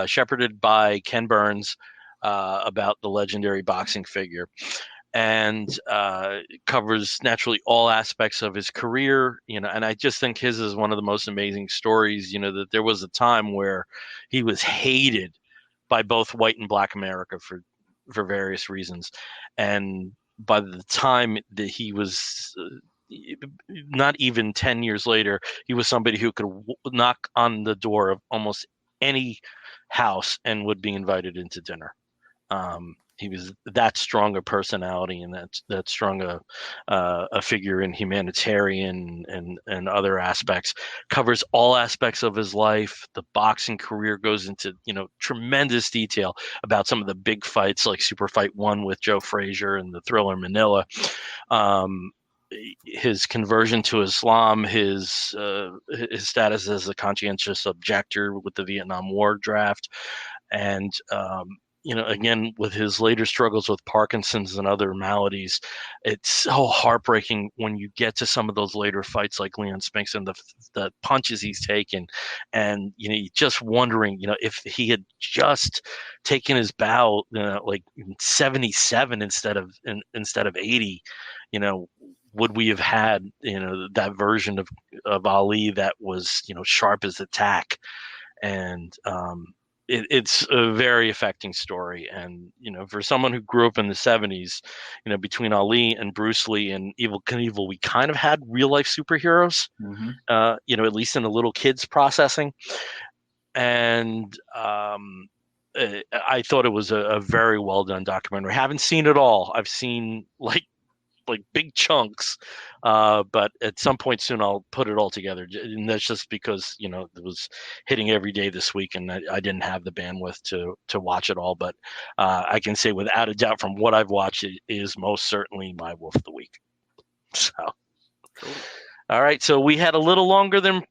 shepherded by Ken Burns about the legendary boxing figure. And covers naturally all aspects of his career, and I just think his is one of the most amazing stories, that there was a time where he was hated by both white and black America for various reasons. And by the time that he was not even 10 years later, he was somebody who could knock on the door of almost any house and would be invited into dinner. He was that strong a personality and that strong a figure in humanitarian and other aspects. Covers all aspects of his life. The boxing career goes into tremendous detail about some of the big fights like Super Fight 1 with Joe Frazier and the Thriller Manila. his conversion to Islam, his status as a conscientious objector with the Vietnam War draft, and again, with his later struggles with Parkinson's and other maladies, it's so heartbreaking when you get to some of those later fights like Leon Spinks and the punches he's taken, and you're just wondering, if he had just taken his bow, like in 77 instead of 80, would we have had that version of Ali that was sharp as a tack, and it's a very affecting story. And for someone who grew up in the 70s, between Ali and Bruce Lee and Evel Knievel, we kind of had real life superheroes, at least in the little kids processing. And I thought it was a very well done documentary. I haven't seen it all. I've seen like big chunks, but at some point soon I'll put it all together, and that's just because it was hitting every day this week and I didn't have the bandwidth to watch it all. But I can say without a doubt from what I've watched, it is most certainly my wolf of the week. So cool. All right, so we had a little longer than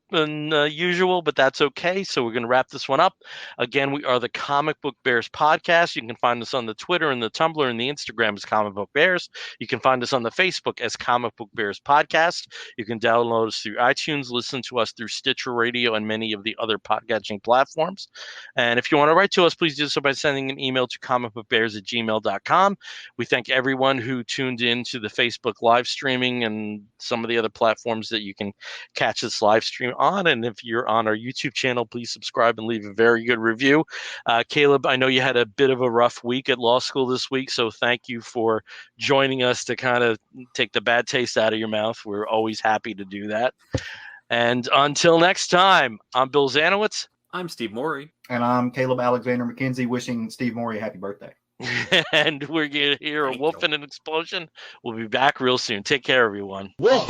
usual, but that's okay. So we're going to wrap this one up. Again, we are the Comic Book Bears podcast. You can find us on the Twitter and the Tumblr and the Instagram as Comic Book Bears. You can find us on the Facebook as Comic Book Bears Podcast. You can download us through iTunes, listen to us through Stitcher Radio and many of the other podcasting platforms. And if you want to write to us, please do so by sending an email to comicbookbears@gmail.com. We thank everyone who tuned in to the Facebook live streaming and some of the other platforms that you can catch this live stream on. And if you're on our YouTube channel, please subscribe and leave a very good review. Caleb, I know you had a bit of a rough week at law school this week, so thank you for joining us to kind of take the bad taste out of your mouth. We're always happy to do that. And until next time, I'm Bill Zanowitz. I'm Steve Morey. And I'm Caleb Alexander McKenzie, wishing Steve Morey a happy birthday. And we're going to hear a wolf and an explosion. We'll be back real soon. Take care, everyone. Wolf.